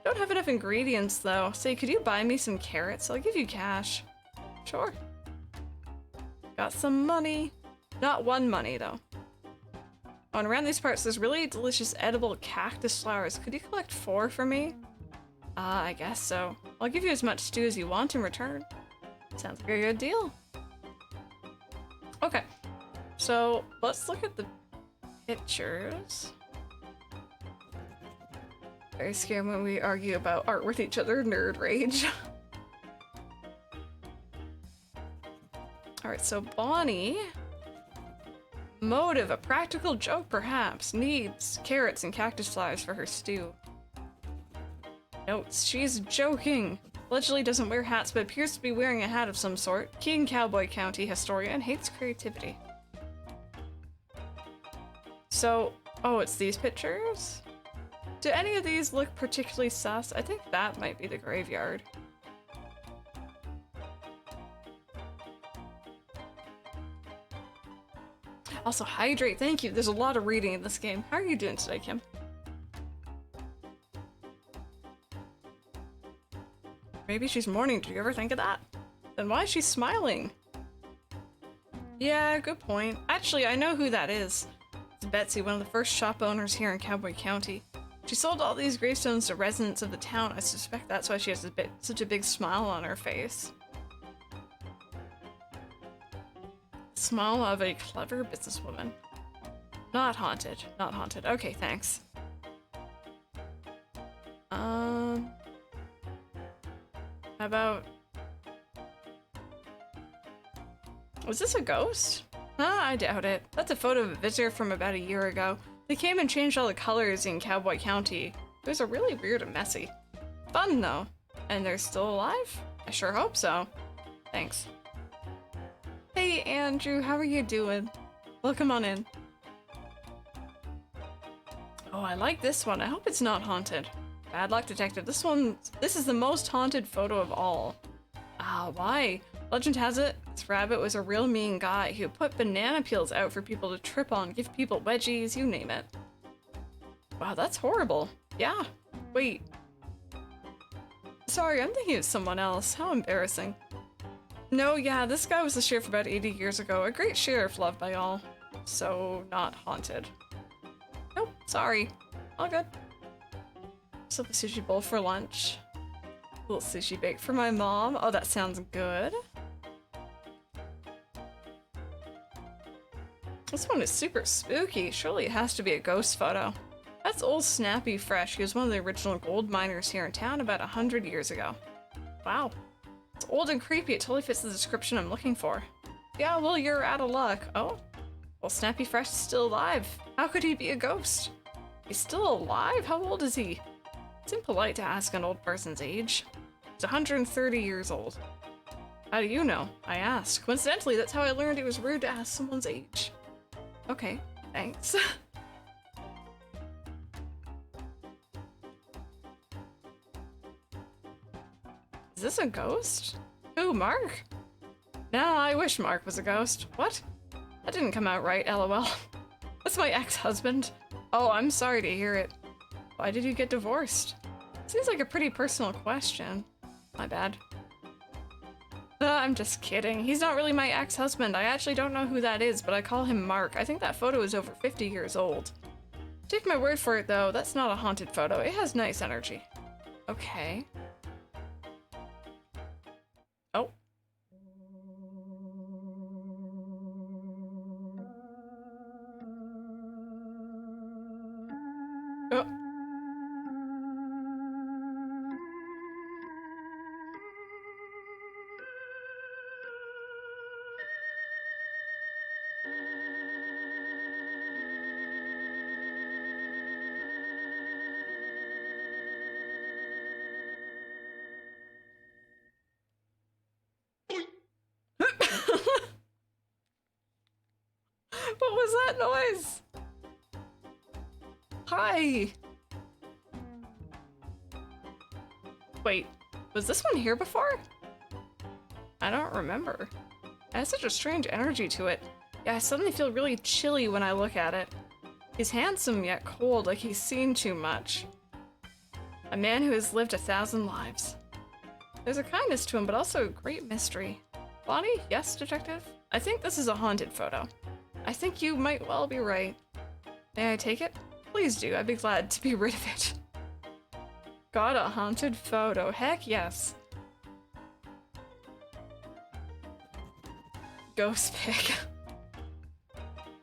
Speaker 1: Don't have enough ingredients, though. Say, could you buy me some carrots? I'll give you cash. Sure. Got some money. Not one money, though. Oh, and around these parts, there's really delicious edible cactus flowers. Could you collect 4 for me? I guess so. I'll give you as much stew as you want in return. Sounds like a good deal. Okay. So, let's look at the pictures. Very scary when we argue about art with each other, nerd rage. Alright, so Bonnie... Motive, a practical joke perhaps. Needs carrots and cactus flowers for her stew. Notes, she's joking. Allegedly doesn't wear hats, but appears to be wearing a hat of some sort. Keen Cowboy County historian, hates creativity. So, oh, it's these pictures? Do any of these look particularly sus? I think that might be the graveyard. Also, hydrate, thank you. There's a lot of reading in this game. How are you doing today, Kim? Maybe she's mourning. Do you ever think of that? Then why is she smiling? Yeah, good point. Actually, I know who that is. It's Betsy, one of the first shop owners here in Cowboy County. She sold all these gravestones to residents of the town. I suspect that's why she has such a big smile on her face. Smile of a clever businesswoman. Not haunted. Not haunted. Okay, thanks. How about... Was this a ghost? I doubt it. That's a photo of a visitor from about a year ago. They came and changed all the colors in Cowboy County. It was a really weird and messy. Fun, though. And they're still alive? I sure hope so. Thanks. Hey, Andrew, how are you doing? Welcome on in. Oh, I like this one. I hope it's not haunted. Bad luck, detective. This is the most haunted photo of all. Why? Legend has it, this rabbit was a real mean guy who put banana peels out for people to trip on, give people wedgies, you name it. Wow, that's horrible. Yeah. Wait. Sorry, I'm thinking of someone else. How embarrassing. No, yeah, this guy was the sheriff about 80 years ago. A great sheriff loved by all. So, not haunted. Nope, sorry. All good. So the sushi bowl for lunch. A little sushi bake for my mom. Oh, that sounds good. This one is super spooky. Surely it has to be a ghost photo. That's old Snappy Fresh. He was one of the original gold miners here in town about 100 years ago. Wow. It's old and creepy. It totally fits the description I'm looking for. Yeah, well, you're out of luck. Oh? Well, Snappy Fresh is still alive. How could he be a ghost? He's still alive? How old is he? It's impolite to ask an old person's age. He's 130 years old. How do you know? I asked. Coincidentally, that's how I learned it was rude to ask someone's age. Okay, thanks. Is this a ghost? Who, Mark? No, I wish Mark was a ghost. What? That didn't come out right, lol. That's my ex-husband. Oh, I'm sorry to hear it. Why did you get divorced? Seems like a pretty personal question. My bad. I'm just kidding. He's not really my ex-husband. I actually don't know who that is, but I call him Mark. I think that photo is over 50 years old. Take my word for it, though. That's not a haunted photo. It has nice energy. Okay. Oh. Oh. What was that noise? Hi. Wait, was this one here before? I don't remember. It has such a strange energy to it. Yeah, I suddenly feel really chilly when I look at it. He's handsome yet cold, like he's seen too much. A man who has lived 1,000 lives. There's a kindness to him, but also a great mystery. Bonnie? Yes, detective? I think this is a haunted photo. I think you might well be right. May I take it? Please do, I'd be glad to be rid of it. Got a haunted photo, heck yes. Ghost pic.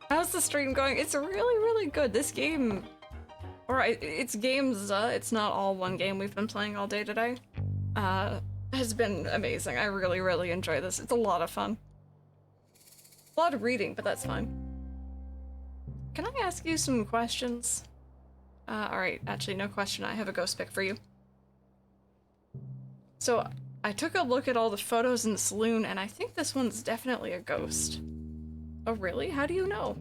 Speaker 1: How's the stream going? It's really, really good. This game, it's games, it's not all one game we've been playing all day today, has been amazing. I really, really enjoy this. It's a lot of fun. A lot of reading, but that's fine. Can I ask you some questions? Alright, actually no question. I have a ghost pic for you. So, I took a look at all the photos in the saloon, and I think this one's definitely a ghost. Oh really? How do you know?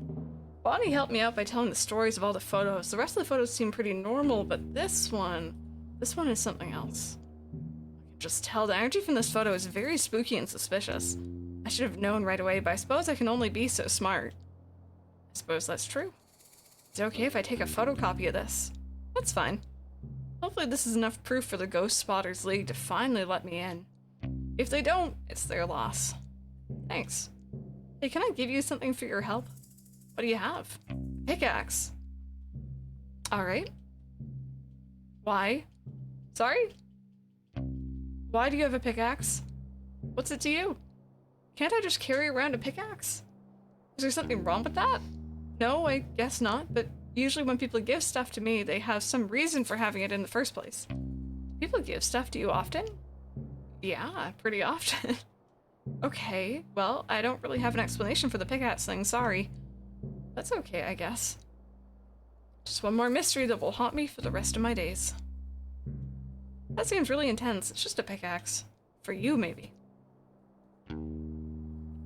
Speaker 1: Bonnie helped me out by telling the stories of all the photos. The rest of the photos seem pretty normal, but this one is something else. I can just tell the energy from this photo is very spooky and suspicious. I should have known right away, but I suppose I can only be so smart. I suppose that's true. Is it okay if I take a photocopy of this? That's fine. Hopefully this is enough proof for the Ghost Spotters League to finally let me in. If they don't, it's their loss. Thanks. Hey, can I give you something for your help? What do you have? Pickaxe. Alright. Why? Sorry? Why do you have a pickaxe? What's it to you? Can't I just carry around a pickaxe? Is there something wrong with that? No, I guess not, but usually when people give stuff to me, they have some reason for having it in the first place. People give stuff to you often? Yeah, pretty often. Okay, well, I don't really have an explanation for the pickaxe thing, sorry. That's okay, I guess. Just one more mystery that will haunt me for the rest of my days. That seems really intense. It's just a pickaxe. For you, maybe.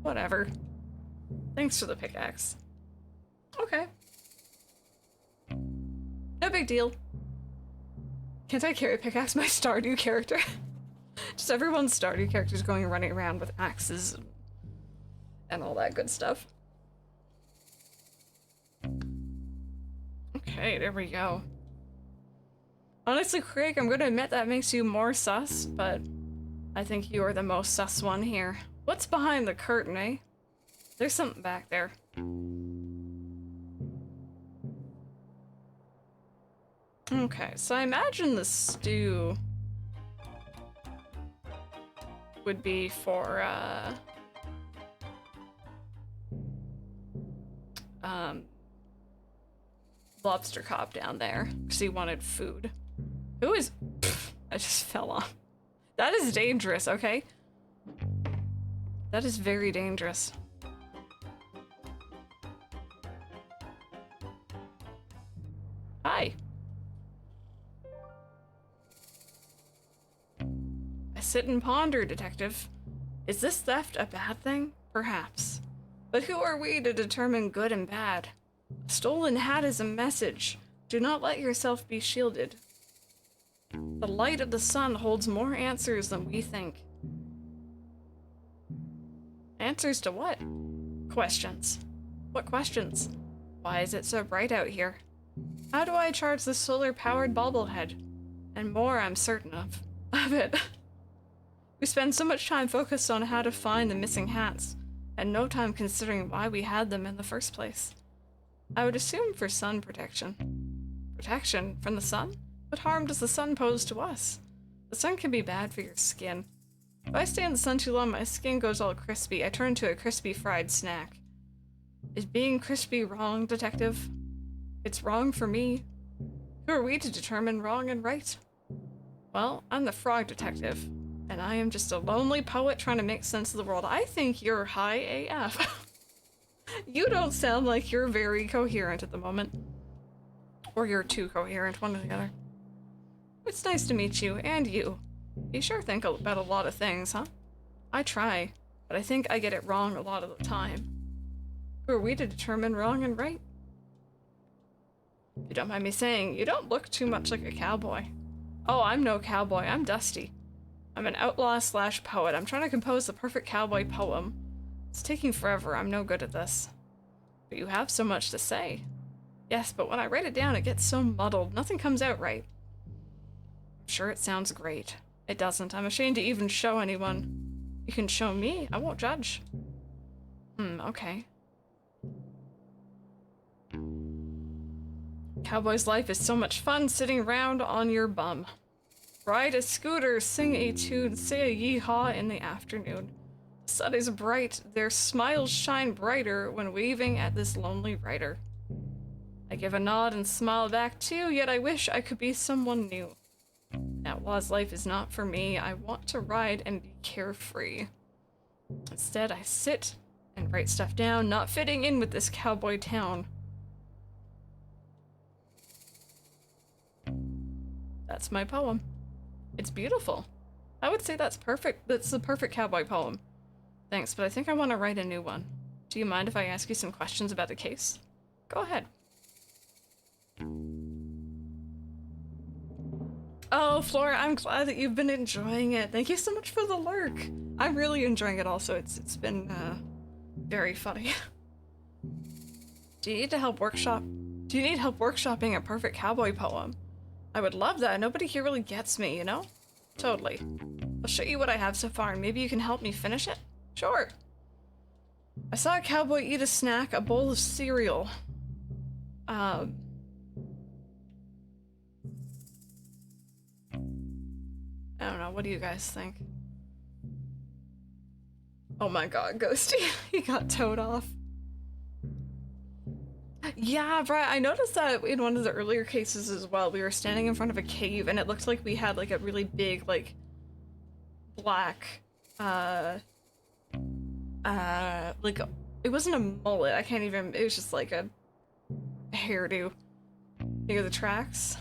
Speaker 1: Whatever. Thanks for the pickaxe. Okay. No big deal. Can't I carry a pickaxe? My Stardew character? Just everyone's Stardew characters going and running around with axes and all that good stuff. Okay, there we go. Honestly, Craig, I'm gonna admit that makes you more sus, but I think you are the most sus one here. What's behind the curtain, eh? There's something back there. Okay, so I imagine the stew would be for, lobster cop down there because he wanted food. Who is... Pfft, I just fell off. That is dangerous, okay? That is very dangerous. Hi. I sit and ponder, detective. Is this theft a bad thing? Perhaps. But who are we to determine good and bad? A stolen hat is a message. Do not let yourself be shielded. The light of the sun holds more answers than we think. Answers to what? Questions. What questions? Why is it so bright out here? How do I charge the solar-powered bobblehead? And more I'm certain of it. We spend so much time focused on how to find the missing hats, and no time considering why we had them in the first place. I would assume for sun protection. Protection from the sun? What harm does the sun pose to us? The sun can be bad for your skin. If I stay in the sun too long, my skin goes all crispy. I turn into a crispy fried snack. Is being crispy wrong, detective? It's wrong for me. Who are we to determine wrong and right? Well, I'm the frog detective, and I am just a lonely poet trying to make sense of the world. I think you're high AF. You don't sound like you're very coherent at the moment. Or you're too coherent, one or the other. It's nice to meet you, and you. You sure think about a lot of things, huh? I try, but I think I get it wrong a lot of the time. Who are we to determine wrong and right? If you don't mind me saying, you don't look too much like a cowboy. Oh, I'm no cowboy, I'm Dusty. I'm an outlaw / poet. I'm trying to compose the perfect cowboy poem. It's taking forever, I'm no good at this. But you have so much to say. Yes, but when I write it down, it gets so muddled. Nothing comes out right. I'm sure it sounds great. It doesn't. I'm ashamed to even show anyone. You can show me. I won't judge. Okay. Cowboy's life is so much fun sitting around on your bum. Ride a scooter, sing a tune, say a yeehaw in the afternoon. The sun is bright. Their smiles shine brighter when waving at this lonely rider. I give a nod and smile back too, yet I wish I could be someone new. Outlaw's life is not for me. I want to ride and be carefree. Instead, I sit and write stuff down, not fitting in with this cowboy town. That's my poem. It's beautiful. I would say that's perfect. That's the perfect cowboy poem. Thanks, but I think I want to write a new one. Do you mind if I ask you some questions about the case? Go ahead. Oh, Flora, I'm glad that you've been enjoying it. Thank you so much for the lurk. I'm really enjoying it also. It's been very funny. Do you need help workshopping a perfect cowboy poem? I would love that. Nobody here really gets me, you know? Totally. I'll show you what I have so far and maybe you can help me finish it? Sure. I saw a cowboy eat a snack, a bowl of cereal. I don't know, what do you guys think? Oh my god, Ghosty, he got towed off. Yeah, Brian, I noticed that in one of the earlier cases as well. We were standing in front of a cave and it looked like we had like a really big, like, black, like, it wasn't a mullet, I can't even, it was just like a hairdo near the tracks.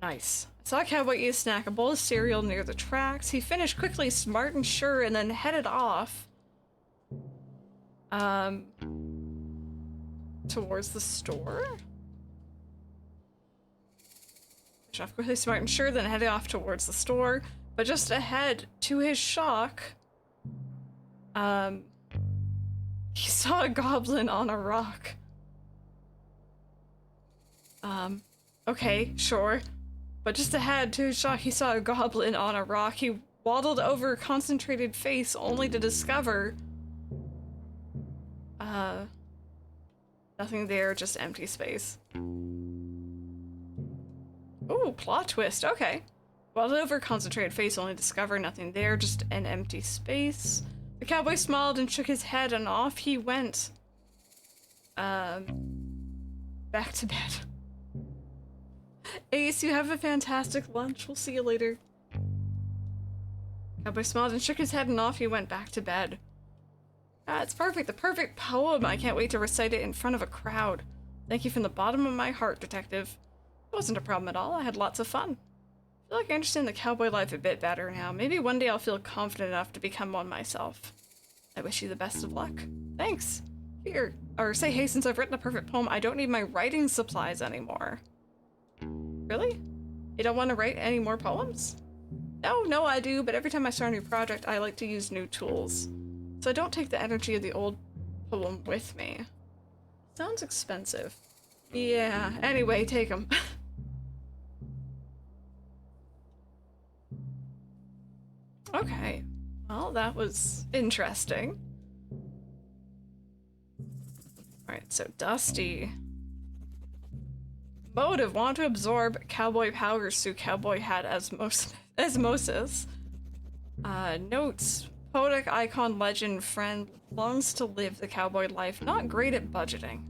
Speaker 1: Nice. I saw a cowboy eat a snack, a bowl of cereal near the tracks. He finished quickly, smart and sure, and then headed off. Towards the store? Finished off quickly, smart and sure, then headed off towards the store. But just ahead, to his shock, he saw a goblin on a rock. Okay, sure. But just ahead, to his shock, he saw a goblin on a rock. He waddled over a concentrated face only to discover... nothing there, just empty space. Ooh, plot twist, okay. Waddled over a concentrated face only to discover nothing there, just an empty space. The cowboy smiled and shook his head, and off he went. Back to bed. Ace, you have a fantastic lunch. We'll see you later. Cowboy smiled and shook his head, and off he went back to bed. Ah, it's perfect. The perfect poem. I can't wait to recite it in front of a crowd. Thank you from the bottom of my heart, Detective. It wasn't a problem at all. I had lots of fun. I feel like I understand the cowboy life a bit better now. Maybe one day I'll feel confident enough to become one myself. I wish you the best of luck. Thanks. Here. Or say, hey, since I've written a perfect poem, I don't need my writing supplies anymore. Really? You don't want to write any more poems? No, I do, but every time I start a new project, I like to use new tools. So I don't take the energy of the old poem with me. Sounds expensive. Yeah, anyway, take them. Okay, well, that was interesting. Alright, so Dusty. Motive, want to absorb cowboy powers through cowboy hat osmosis. Notes, poetic icon legend friend longs to live the cowboy life, not great at budgeting.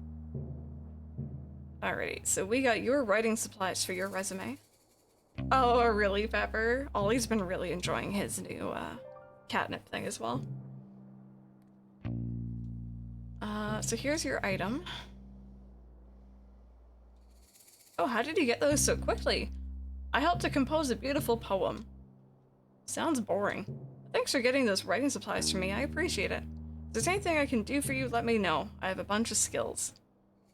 Speaker 1: Alrighty, so we got your writing supplies for your resume. Oh, really, Pepper? Ollie's been really enjoying his new catnip thing as well. So here's your item. Oh, how did you get those so quickly? I helped to compose a beautiful poem. Sounds boring. Thanks for getting those writing supplies for me, I appreciate it. If there's anything I can do for you, let me know. I have a bunch of skills.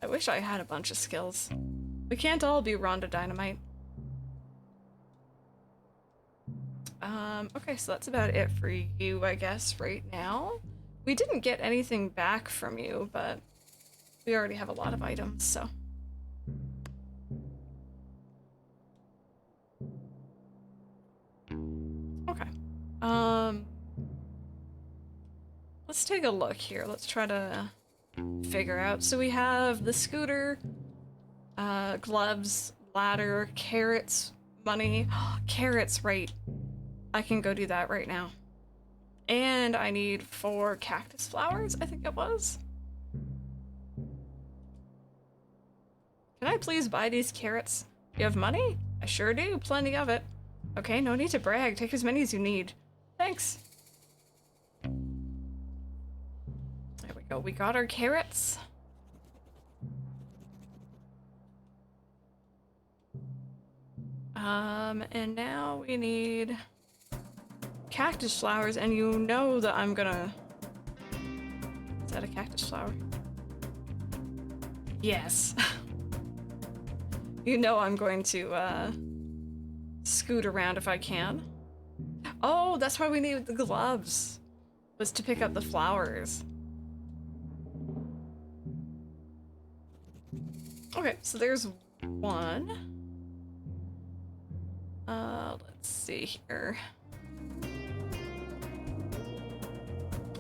Speaker 1: I wish I had a bunch of skills. We can't all be Rhonda Dynamite. Okay, so that's about it for you, I guess, right now. We didn't get anything back from you, but we already have a lot of items, so. Okay. Let's take a look here. Let's try to figure out. So we have the scooter, gloves, ladder, carrots, money. Carrots, right. I can go do that right now. And I need 4 cactus flowers, I think it was. Can I please buy these carrots? You have money? I sure do, plenty of it. Okay, no need to brag. Take as many as you need. Thanks. There we go. We got our carrots. And now we need cactus flowers, and you know that I'm gonna... Is that a cactus flower? Yes. You know I'm going to, scoot around if I can. Oh, that's why we needed the gloves. Was to pick up the flowers. Okay, so there's one. Let's see here.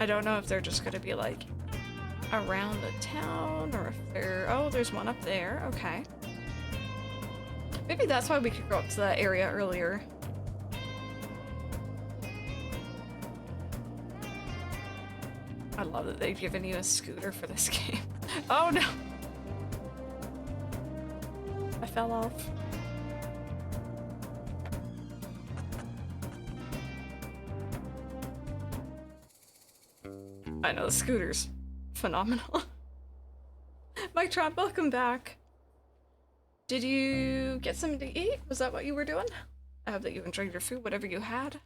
Speaker 1: I don't know if they're just gonna be like around the town or if they're... Oh, there's one up there. Okay. Maybe that's why we could go up to that area earlier. I love that they've given you a scooter for this game. Oh no! I fell off. I know, the scooter's phenomenal. Mike Trump, welcome back. Did you get something to eat? Was that what you were doing? I hope that you enjoyed your food, whatever you had.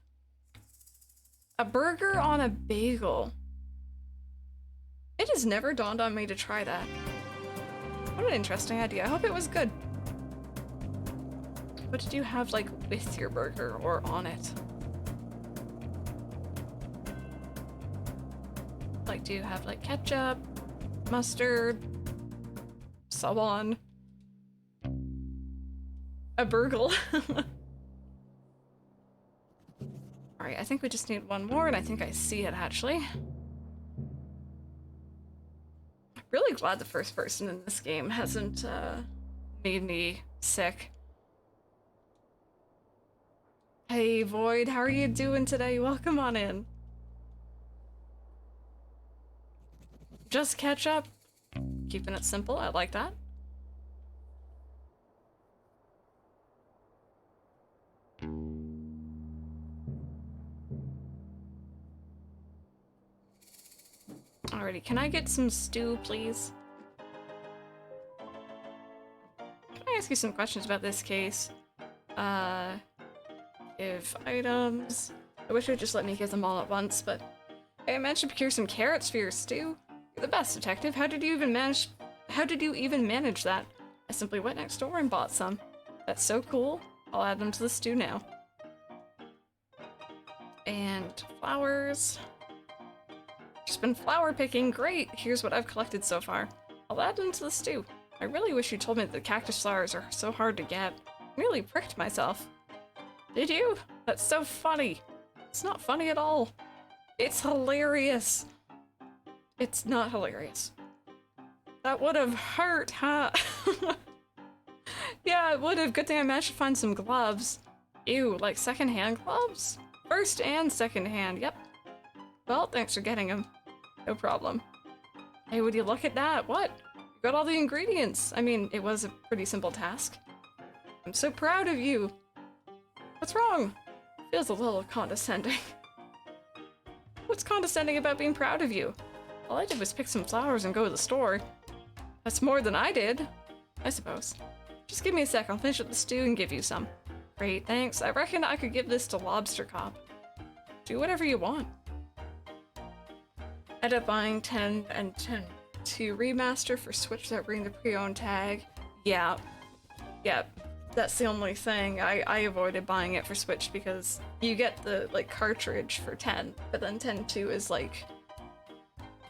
Speaker 1: A burger on a bagel. It has never dawned on me to try that. What an interesting idea. I hope it was good. What did you have, like, with your burger or on it? Like, do you have, like, ketchup, mustard, so on? A burgle. Alright, I think we just need one more, and I think I see it, actually. Really glad the first person in this game hasn't, made me sick. Hey, Void, how are you doing today? Welcome on in. just catch up. Keeping it simple, I like that. Alrighty, can I get some stew, please? Can I ask you some questions about this case? Give items. I wish it would just let me get them all at once, but hey, I managed to procure some carrots for your stew. You're the best, detective. How did you even manage that? I simply went next door and bought some. That's so cool. I'll add them to the stew now. And flowers. Just been flower picking. Great. Here's what I've collected so far. I'll add them to the stew. I really wish you told me that the cactus flowers are so hard to get. I really pricked myself. Did you? That's so funny. It's not funny at all. It's hilarious. It's not hilarious. That would have hurt, huh? Yeah, it would have. Good thing I managed to find some gloves. Ew, like secondhand gloves? First and secondhand, yep. Well, thanks for getting them. No problem. Hey, would you look at that? What? You got all the ingredients. I mean, it was a pretty simple task. I'm so proud of you. What's wrong? Feels a little condescending. What's condescending about being proud of you? All I did was pick some flowers and go to the store. That's more than I did, I suppose. Just give me a sec, I'll finish up the stew and give you some. Great, thanks. I reckon I could give this to Lobster Cop. Do whatever you want. End up buying 10 and 10 to remaster for Switch that bring the pre-owned tag. Yeah. Yeah, that's the only thing. I avoided buying it for Switch because you get the like cartridge for 10, but then 10.2 is like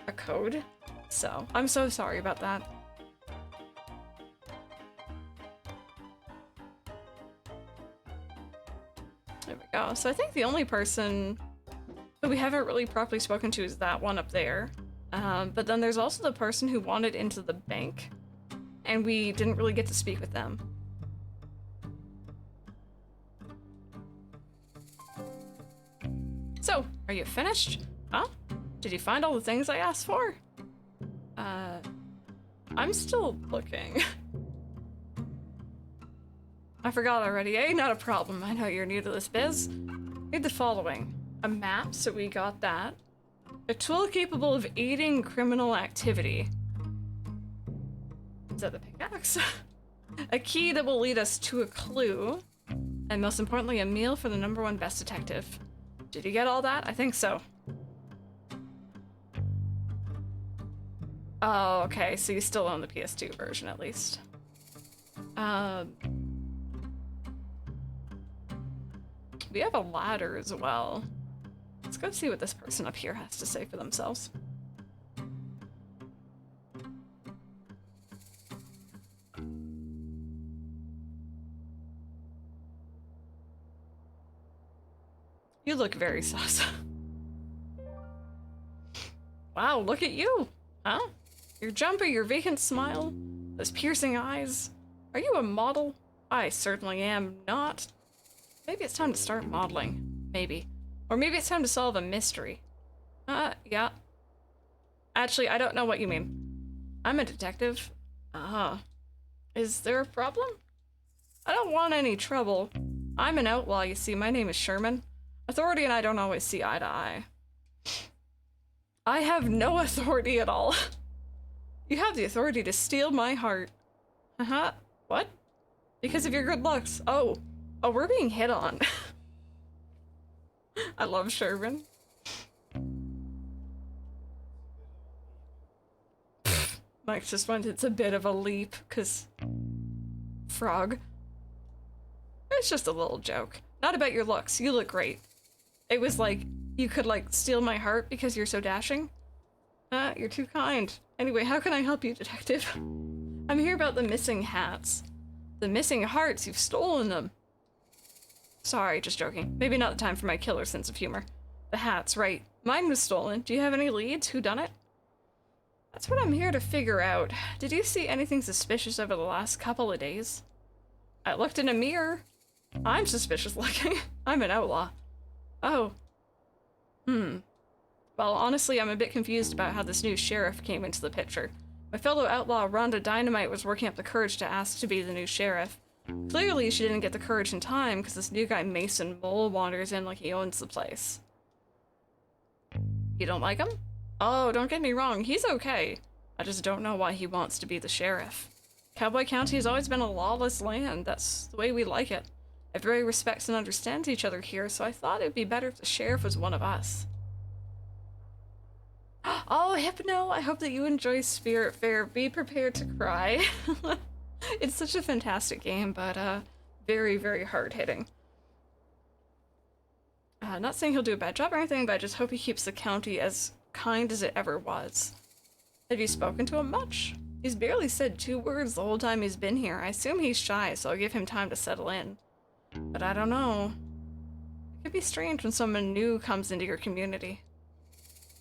Speaker 1: a code. So I'm so sorry about that. There we go. So I think the only person that we haven't really properly spoken to is that one up there. But then there's also the person who wanted into the bank, and we didn't really get to speak with them. So, are you finished? Huh? Did you find all the things I asked for? I'm still looking. I forgot already, eh? Not a problem. I know you're new to this biz. Read the following. A map, so we got that. A tool capable of aiding criminal activity. Is that the pickaxe? A key that will lead us to a clue. And most importantly, a meal for the #1 best detective. Did you get all that? I think so. Oh, okay, so you still own the PS2 version at least. We have a ladder as well. Let's go see what this person up here has to say for themselves. You look very sus. Wow, look at you! Huh? Your jumper, your vacant smile, those piercing eyes. Are you a model? I certainly am not. Maybe it's time to start modeling. Maybe. Or maybe it's time to solve a mystery. Yeah. Actually, I don't know what you mean. I'm a detective. Is there a problem? I don't want any trouble. I'm an outlaw, you see. My name is Sherman. Authority and I don't always see eye to eye. I have no authority at all. You have the authority to steal my heart. What? Because of your good looks. Oh, we're being hit on. I love Sherman. Mike just went, it's a bit of a leap, because... Frog. It's just a little joke. Not about your looks. You look great. It was like, you could like steal my heart because you're so dashing? You're too kind. Anyway, how can I help you, detective? I'm here about the missing hats. The missing hearts, you've stolen them. Sorry, just joking. Maybe not the time for my killer sense of humor. The hats, right. Mine was stolen. Do you have any leads? Who done it? That's what I'm here to figure out. Did you see anything suspicious over the last couple of days? I looked in a mirror. I'm suspicious looking. I'm an outlaw. Oh. Well, honestly, I'm a bit confused about how this new sheriff came into the picture. My fellow outlaw Rhonda Dynamite was working up the courage to ask to be the new sheriff. Clearly, she didn't get the courage in time because this new guy Mason Mole wanders in like he owns the place. You don't like him? Oh, don't get me wrong, he's okay. I just don't know why he wants to be the sheriff. Cowboy County has always been a lawless land. That's the way we like it. Everybody respects and understands each other here, so I thought it'd be better if the sheriff was one of us. Oh, Hypno, I hope that you enjoy Spirit Fair. Be prepared to cry. It's such a fantastic game, but very, very hard-hitting. Not saying he'll do a bad job or anything, but I just hope he keeps the county as kind as it ever was. Have you spoken to him much? He's barely said 2 words the whole time he's been here. I assume he's shy, so I'll give him time to settle in. But I don't know. It could be strange when someone new comes into your community.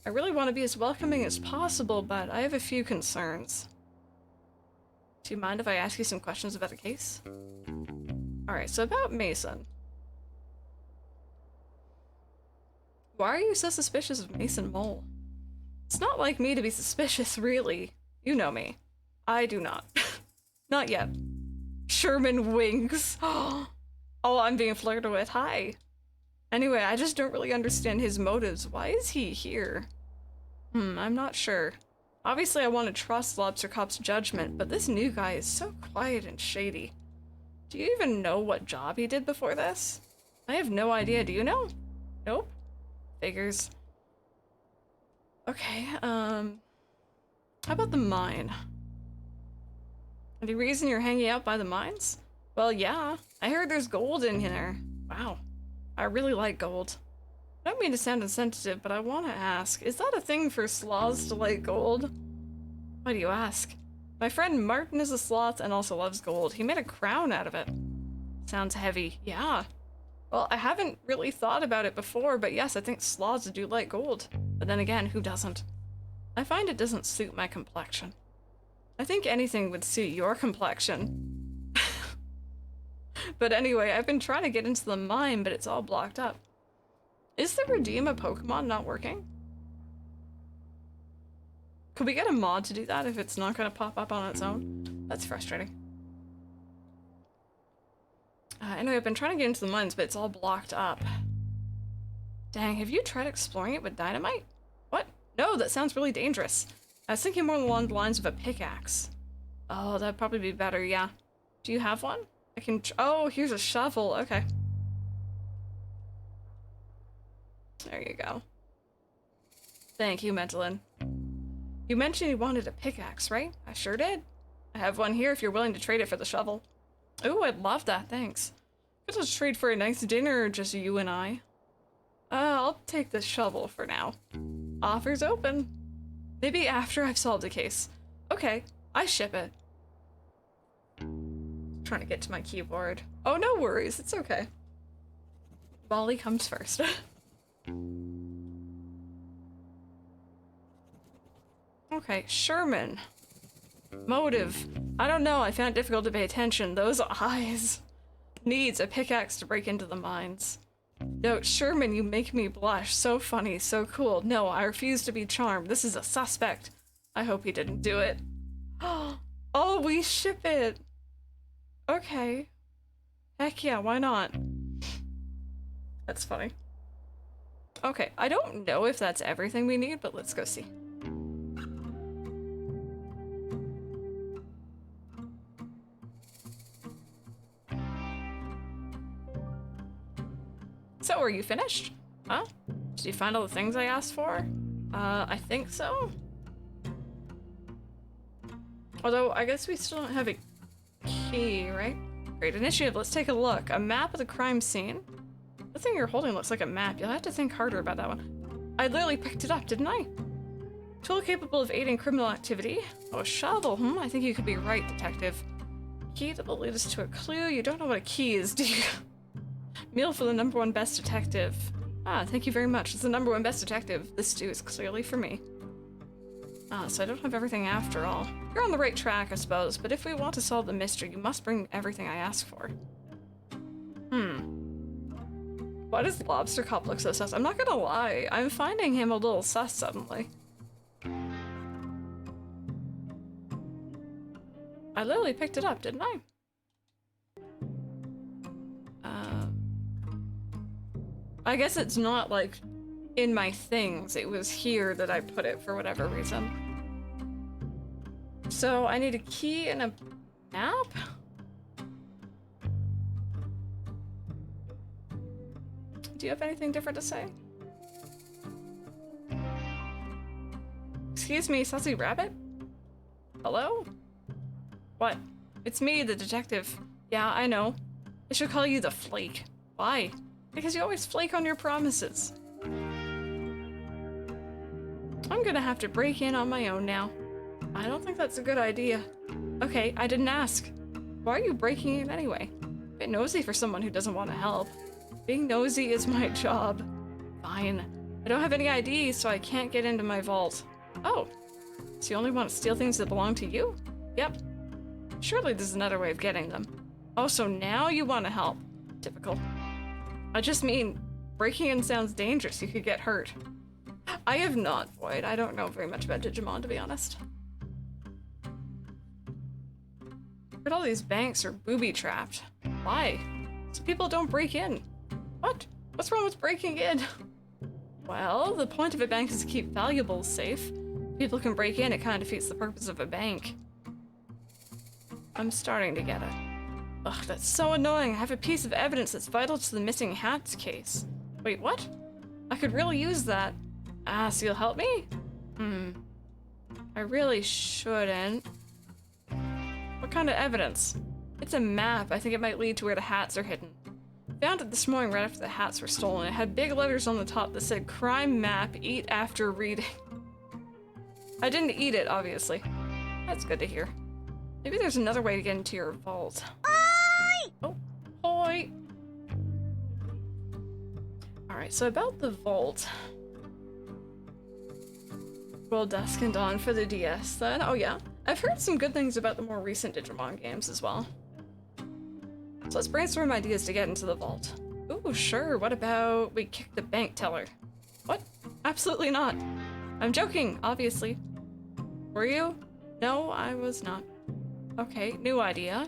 Speaker 1: I really want to be as welcoming as possible, but I have a few concerns. Do you mind if I ask you some questions about the case? Alright, so about Mason. Why are you so suspicious of Mason Mole? It's not like me to be suspicious, really. You know me. I do not. Not yet. Sherman winks. Oh, I'm being flirted with. Hi. Anyway, I just don't really understand his motives. Why is he here? I'm not sure. Obviously, I want to trust Lobster Cop's judgment, but this new guy is so quiet and shady. Do you even know what job he did before this? I have no idea. Do you know? Nope. Figures. Okay, how about the mine? Any reason you're hanging out by the mines? Well, yeah. I heard there's gold in there. Wow. I really like gold. I don't mean to sound insensitive, but I want to ask, is that a thing for sloths to like gold? Why do you ask? My friend Martin is a sloth and also loves gold. He made a crown out of it. Sounds heavy. Yeah. Well, I haven't really thought about it before, but yes, I think sloths do like gold. But then again, who doesn't? I find it doesn't suit my complexion. I think anything would suit your complexion. But anyway, I've been trying to get into the mine, but it's all blocked up. Is the redeem a Pokemon not working? Could we get a mod to do that if it's not going to pop up on its own? That's frustrating. Anyway, I've been trying to get into the mines, but it's all blocked up. Dang, have you tried exploring it with dynamite? What? No, that sounds really dangerous. I was thinking more along the lines of a pickaxe. Oh, that'd probably be better, yeah. Do you have one? I can oh, here's a shovel, okay. There you go. Thank you, Mentalin. You mentioned you wanted a pickaxe, right? I sure did. I have one here if you're willing to trade it for the shovel. Ooh, I'd love that, thanks. Could just trade for a nice dinner, just you and I. I'll take the shovel for now. Offers open. Maybe after I've solved the case. Okay, I ship it. Trying to get to my keyboard. Oh, no worries, it's okay. Molly comes first. Okay, Sherman. Motive. I don't know, I found it difficult to pay attention. Those eyes. Needs a pickaxe to break into the mines. No, Sherman, you make me blush. So funny, so cool. No, I refuse to be charmed. This is a suspect. I hope he didn't do it. Oh, we ship it. Okay. Heck yeah, why not? That's funny. Okay, I don't know if that's everything we need, but let's go see. So, are you finished? Huh? Did you find all the things I asked for? I think so. Although, I guess we still don't have a key, right? Great initiative, let's take a look. A map of the crime scene. The thing you're holding looks like a map. You'll have to think harder about that one. I literally picked it up, didn't I? Tool capable of aiding criminal activity. Oh, a shovel. I think you could be right, detective. Key that will lead us to a clue. You don't know what a key is, do you? Meal for the #1 best detective. Ah, thank you very much. It's the #1 best detective. This stew is clearly for me. Ah, so I don't have everything after all. You're on the right track, I suppose, but if we want to solve the mystery, you must bring everything I ask for. Why does Lobster Cop look so sus? I'm not gonna lie, I'm finding him a little sus suddenly. I literally picked it up, didn't I? I guess it's not like in my things. It was here that I put it for whatever reason. So I need a key and a map? Do you have anything different to say? Excuse me, Sussy Rabbit? Hello? What? It's me, the detective. Yeah, I know. I should call you the Flake. Why? Because you always flake on your promises. I'm gonna have to break in on my own now. I don't think that's a good idea. Okay, I didn't ask. Why are you breaking in anyway? A bit nosy for someone who doesn't want to help. Being nosy is my job. Fine. I don't have any ID, so I can't get into my vault. Oh, so you only want to steal things that belong to you? Yep. Surely there's another way of getting them. Oh, so now you want to help. Typical. I just mean, breaking in sounds dangerous. You could get hurt. I have not, Void. I don't know very much about Digimon, to be honest. But all these banks are booby-trapped. Why? So people don't break in. What? What's wrong with breaking in? Well, the point of a bank is to keep valuables safe. People can break in, it kind of defeats the purpose of a bank. I'm starting to get it. Ugh, that's so annoying. I have a piece of evidence that's vital to the missing hats case. Wait, what? I could really use that. Ah, so you'll help me? I really shouldn't. What kind of evidence? It's a map. I think it might lead to where the hats are hidden. Found it this morning right after the hats were stolen. It had big letters on the top that said, "Crime map, eat after reading." I didn't eat it, obviously. That's good to hear. Maybe there's another way to get into your vault. Oh, hoi! Alright, so about the vault. Well, Dusk and Dawn for the DS then. Oh yeah, I've heard some good things about the more recent Digimon games as well. So let's brainstorm ideas to get into the vault. Ooh, sure, what about we kick the bank teller? What? Absolutely not. I'm joking, obviously. Were you? No, I was not. Okay, new idea.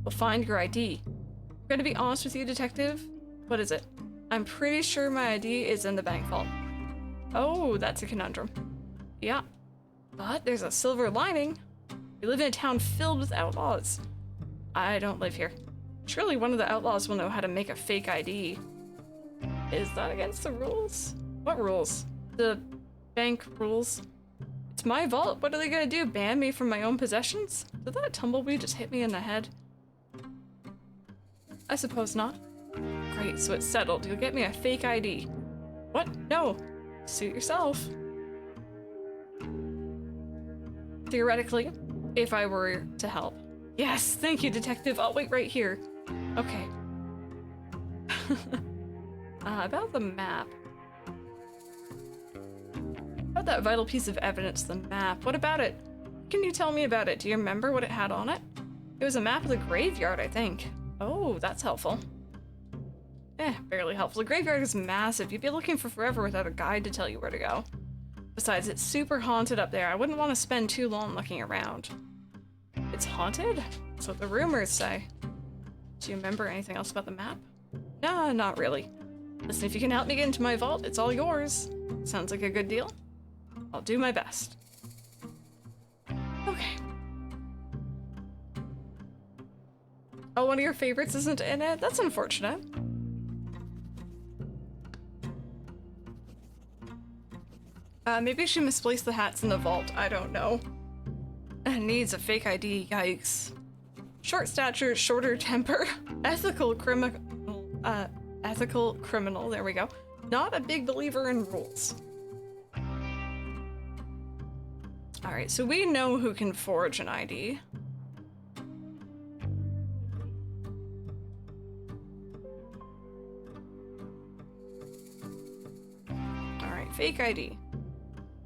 Speaker 1: We'll find your ID. I'm gonna be honest with you, detective. What is it? I'm pretty sure my ID is in the bank vault. Oh, that's a conundrum. Yeah, but there's a silver lining. We live in a town filled with outlaws. I don't live here. Surely one of the outlaws will know how to make a fake ID. Is that against the rules? What rules? The bank rules? It's my vault. What are they gonna do? Ban me from my own possessions? Did that tumbleweed just hit me in the head? I suppose not. Great, so it's settled. You'll get me a fake ID. What? No. Suit yourself. Theoretically, if I were to help. Yes, thank you, detective. I'll wait right here. Okay. About the map. About that vital piece of evidence, the map. What about it? Can you tell me about it? Do you remember what it had on it? It was a map of the graveyard, I think. Oh, that's helpful. Barely helpful. The graveyard is massive. You'd be looking for forever without a guide to tell you where to go. Besides, it's super haunted up there. I wouldn't want to spend too long looking around. It's haunted? That's what the rumors say. Do you remember anything else about the map? Nah, not really. Listen, if you can help me get into my vault, it's all yours. Sounds like a good deal? I'll do my best. Okay. Oh, one of your favorites isn't in it? That's unfortunate. Maybe she misplaced the hats in the vault. I don't know. Needs a fake ID. Yikes. Short stature, shorter temper, ethical criminal. There we go. Not a big believer in rules. All right, so we know who can forge an ID. All right, fake ID.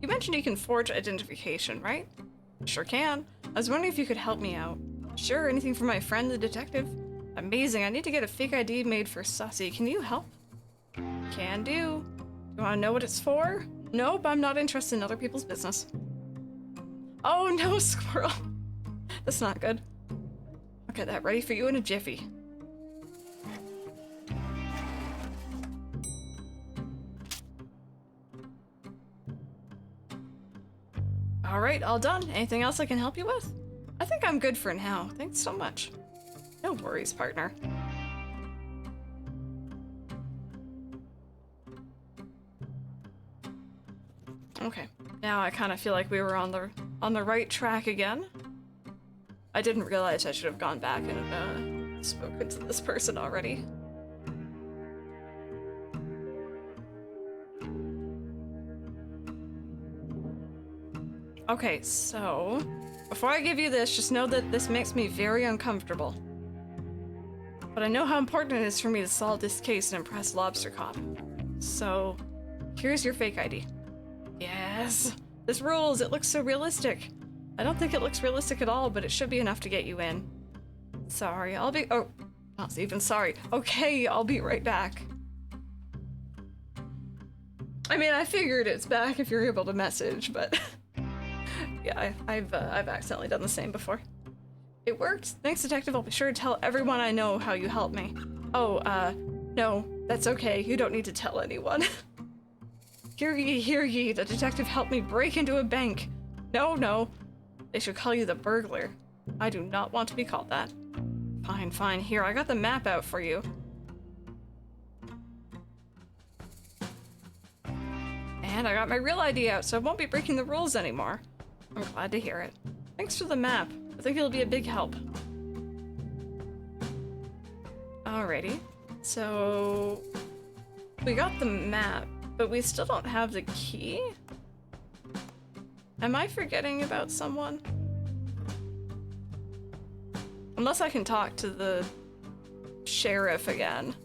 Speaker 1: You mentioned you can forge identification, right? Sure can. I was wondering if you could help me out. Sure, anything for my friend, the detective. Amazing, I need to get a fake ID made for Sussy. Can you help? Can do. Do you want to know what it's for? Nope, I'm not interested in other people's business. Oh no, squirrel. That's not good. I'll get that ready for you in a jiffy. Alright, all done. Anything else I can help you with? I think I'm good for now. Thanks so much. No worries, partner. Okay, now I kind of feel like we were on the right track again. I didn't realize I should have gone back and spoken to this person already. Okay, so before I give you this, just know that this makes me very uncomfortable. But I know how important it is for me to solve this case and impress Lobster Cop. So, here's your fake ID. Yes! This rules! It looks so realistic! I don't think it looks realistic at all, but it should be enough to get you in. Sorry, I'll be- oh, not even sorry. Okay, I'll be right back. I mean, I figured it's back if you're able to message, but... yeah, I've accidentally done the same before. It worked. Thanks, Detective. I'll be sure to tell everyone I know how you helped me. Oh, no, that's okay. You don't need to tell anyone. Hear ye, the detective helped me break into a bank. No, they should call you the burglar. I do not want to be called that. Fine, here, I got the map out for you. And I got my real ID out, so I won't be breaking the rules anymore. I'm glad to hear it. Thanks for the map. I think it'll be a big help. Alrighty. So... we got the map, but we still don't have the key? Am I forgetting about someone? Unless I can talk to the sheriff again.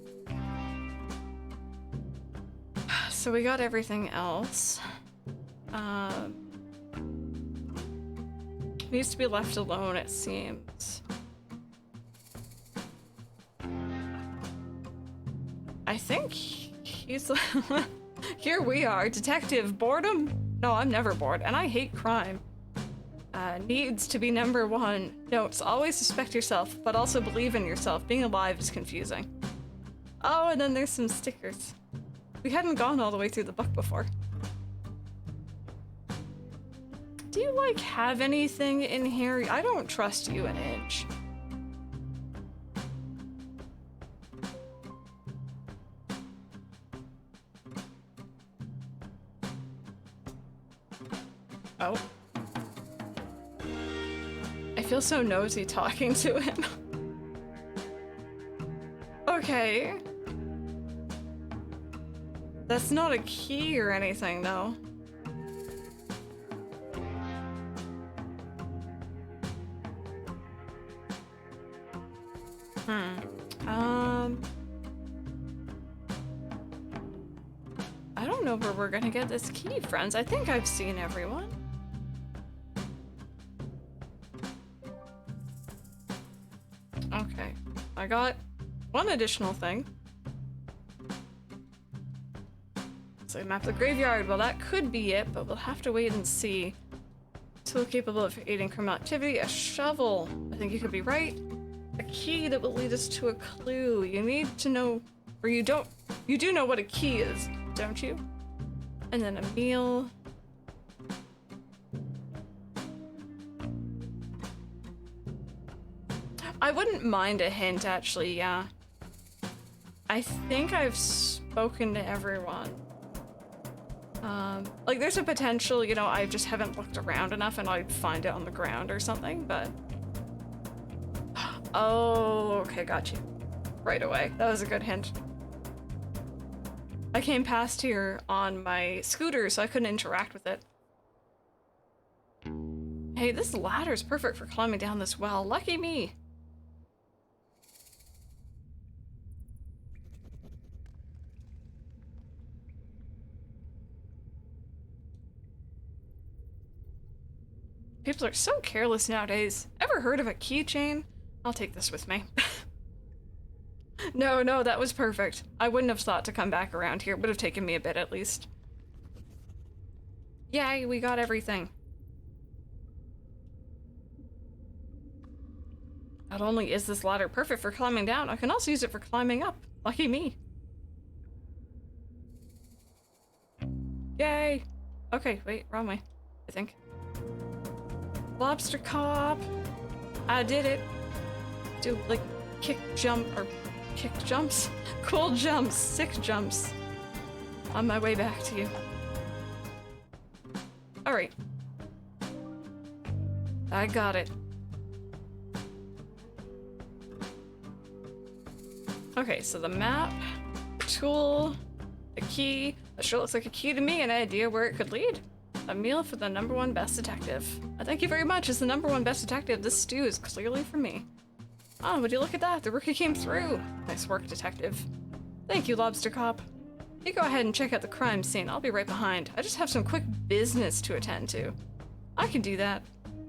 Speaker 1: So we got everything else. Needs to be left alone, it seems. I think he's... Here we are, Detective Boredom? No, I'm never bored, and I hate crime. Needs to be number one. Notes, always suspect yourself, but also believe in yourself. Being alive is confusing. Oh, and then there's some stickers. We hadn't gone all the way through the book before. Do you, like, have anything in here? I don't trust you an inch. Oh. I feel so nosy talking to him. Okay. That's not a key or anything, though. I don't know where we're gonna get this key, friends. I think I've seen everyone. Okay, I got one additional thing. So map the graveyard. Well, that could be it, but we'll have to wait and see. Tool capable of aiding criminal activity. A shovel. I think you could be right. A key that will lead us to a clue. You need to know, or you don't. You do know what a key is, don't you? And then a meal. I wouldn't mind a hint, actually, yeah. I think I've spoken to everyone. Like, there's a potential, you know, I just haven't looked around enough and I'd find it on the ground or something, but... Oh, okay, got you. Right away. That was a good hint. I came past here on my scooter, so I couldn't interact with it. Hey, this ladder's perfect for climbing down this well. Lucky me. People are so careless nowadays. Ever heard of a keychain? I'll take this with me. No, no, that was perfect. I wouldn't have thought to come back around here. It would have taken me a bit at least. Yay, we got everything. Not only is this ladder perfect for climbing down, I can also use it for climbing up. Lucky me. Yay! Okay, wait, wrong way, I think. Lobster cop! I did it! Do, like, kick jump, or kick jumps? Cool jumps, sick jumps. On my way back to you. Alright. I got it. Okay, so the map, tool, a key. That sure looks like a key to me, an idea where it could lead. A meal for the #1 best detective. Thank you very much. As the #1 best detective, this stew is clearly for me. Oh, would you look at that? The rookie came through. Nice work, detective. Thank you, Lobster Cop. You go ahead and check out the crime scene. I'll be right behind. I just have some quick business to attend to. I can do that.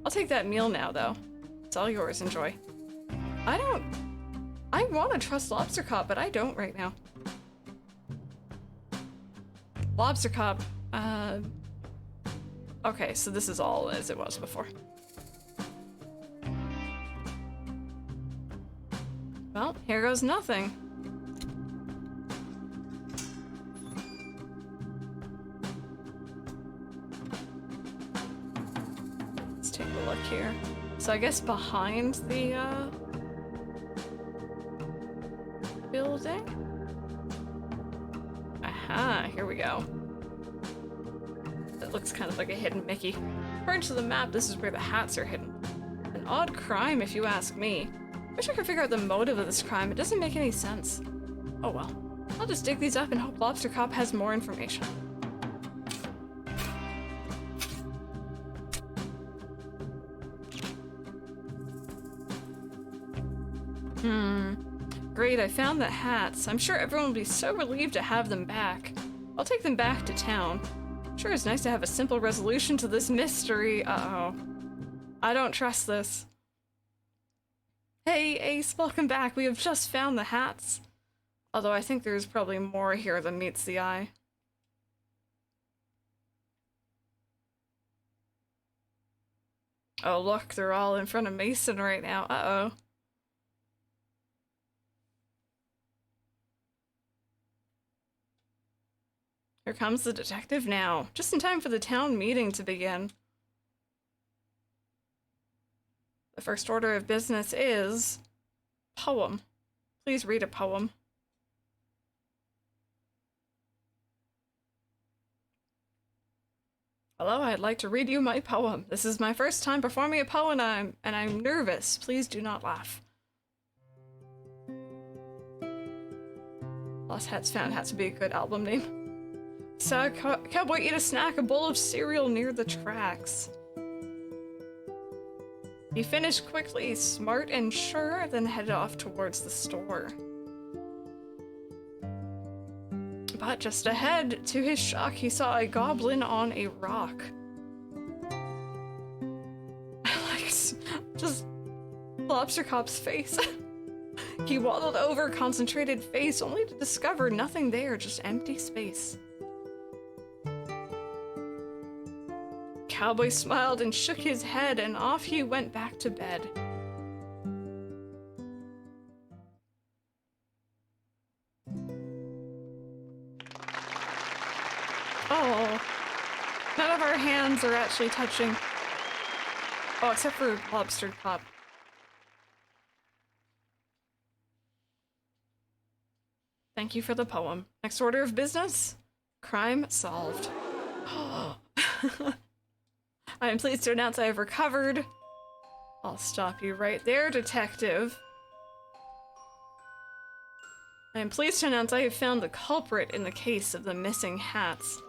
Speaker 1: I'll take that meal now, though. It's all yours. Enjoy. I want to trust Lobster Cop, but I don't right now. Lobster Cop, okay, so this is all as it was before. Well, here goes nothing. Let's take a look here. So I guess behind the, building? Aha, here we go. That looks kind of like a hidden Mickey. According to the map, this is where the hats are hidden. An odd crime, if you ask me. Wish I could figure out the motive of this crime. It doesn't make any sense. Oh well. I'll just dig these up and hope Lobster Cop has more information. Great, I found the hats. I'm sure everyone will be so relieved to have them back. I'll take them back to town. Sure, it's nice to have a simple resolution to this mystery. Uh-oh. I don't trust this. Hey, Ace, welcome back. We have just found the hats. Although I think there's probably more here than meets the eye. Oh, look, they're all in front of Mason right now. Uh-oh. Here comes the detective now, just in time for the town meeting to begin. The first order of business is poem. Please read a poem. Hello, I'd like to read you my poem. This is my first time performing a poem and I'm nervous. Please do not laugh. Lost Hats Found Hats would be a good album name. Saw a cowboy eat a snack, a bowl of cereal near the tracks. He finished quickly, smart and sure, then headed off towards the store. But just ahead, to his shock, he saw a goblin on a rock. I like just Lobster Cop's face. He waddled over, concentrated face, only to discover nothing there, just empty space. Cowboy smiled and shook his head, and off he went back to bed. Oh, none of our hands are actually touching. Oh, except for Lobster Cop. Thank you for the poem. Next order of business? Crime solved. I am pleased to announce I have recovered. I'll stop you right there, detective. I am pleased to announce I have found the culprit in the case of the missing hats.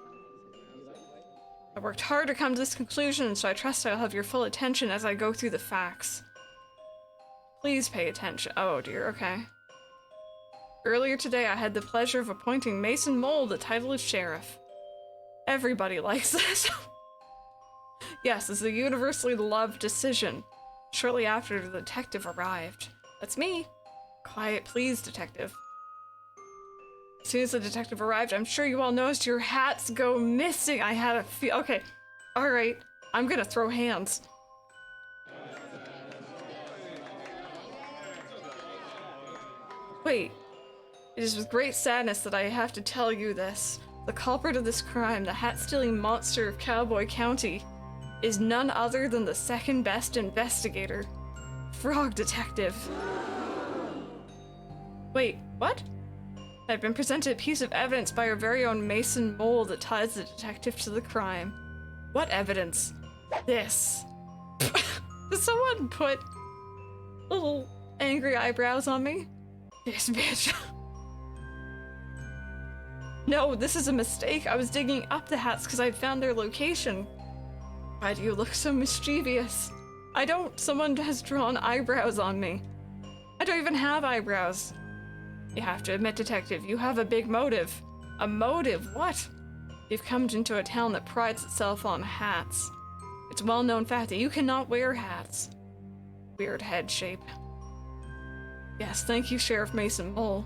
Speaker 1: I worked hard to come to this conclusion, so I trust I'll have your full attention as I go through the facts. Please pay attention. Oh dear, okay. Earlier today, I had the pleasure of appointing Mason Mole the title of sheriff. Everybody likes this. Yes, it's a universally loved decision. Shortly after, the detective arrived. That's me. Quiet, please, detective. As soon as the detective arrived, I'm sure you all noticed your hats go missing. I had a feel. Okay, all right. I'm gonna throw hands. Wait. It is with great sadness that I have to tell you this. The culprit of this crime, the hat-stealing monster of Cowboy County, is none other than the second best investigator, Frog Detective. Wait, what? I've been presented a piece of evidence by our very own Mason Mole that ties the detective to the crime. What evidence? This. Did someone put little angry eyebrows on me? This bitch. No, this is a mistake. I was digging up the hats because I found their location. Why do you look so mischievous? I don't. Someone has drawn eyebrows on me. I don't even have eyebrows. You have to admit, detective, you have a big motive. A motive? What? You've come into a town that prides itself on hats. It's a well-known fact that you cannot wear hats. Weird head shape. Yes, thank you, Sheriff Mason Mole.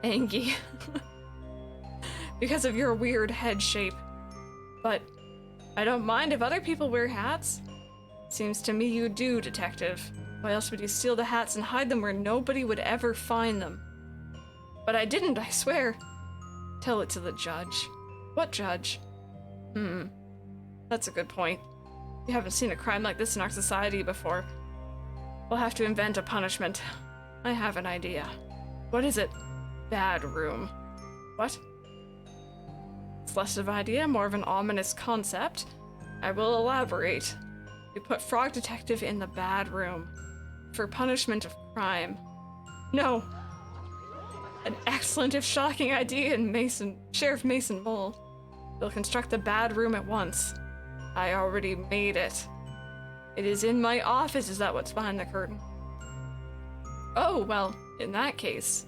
Speaker 1: Angie. Because of your weird head shape. But I don't mind if other people wear hats. Seems to me you do, detective. Why else would you steal the hats and hide them where nobody would ever find them? But I didn't, I swear. Tell it to the judge. What judge? That's a good point. We haven't seen a crime like this in our society before. We'll have to invent a punishment. I have an idea. What is it? Bad room. What? It's less of an idea, more of an ominous concept. I will elaborate. We put Frog Detective in the bad room. For punishment of crime. No. An excellent if shocking idea in Sheriff Mason Mole. We'll construct the bad room at once. I already made it. It is in my office. Is that what's behind the curtain? Oh, well, in that case.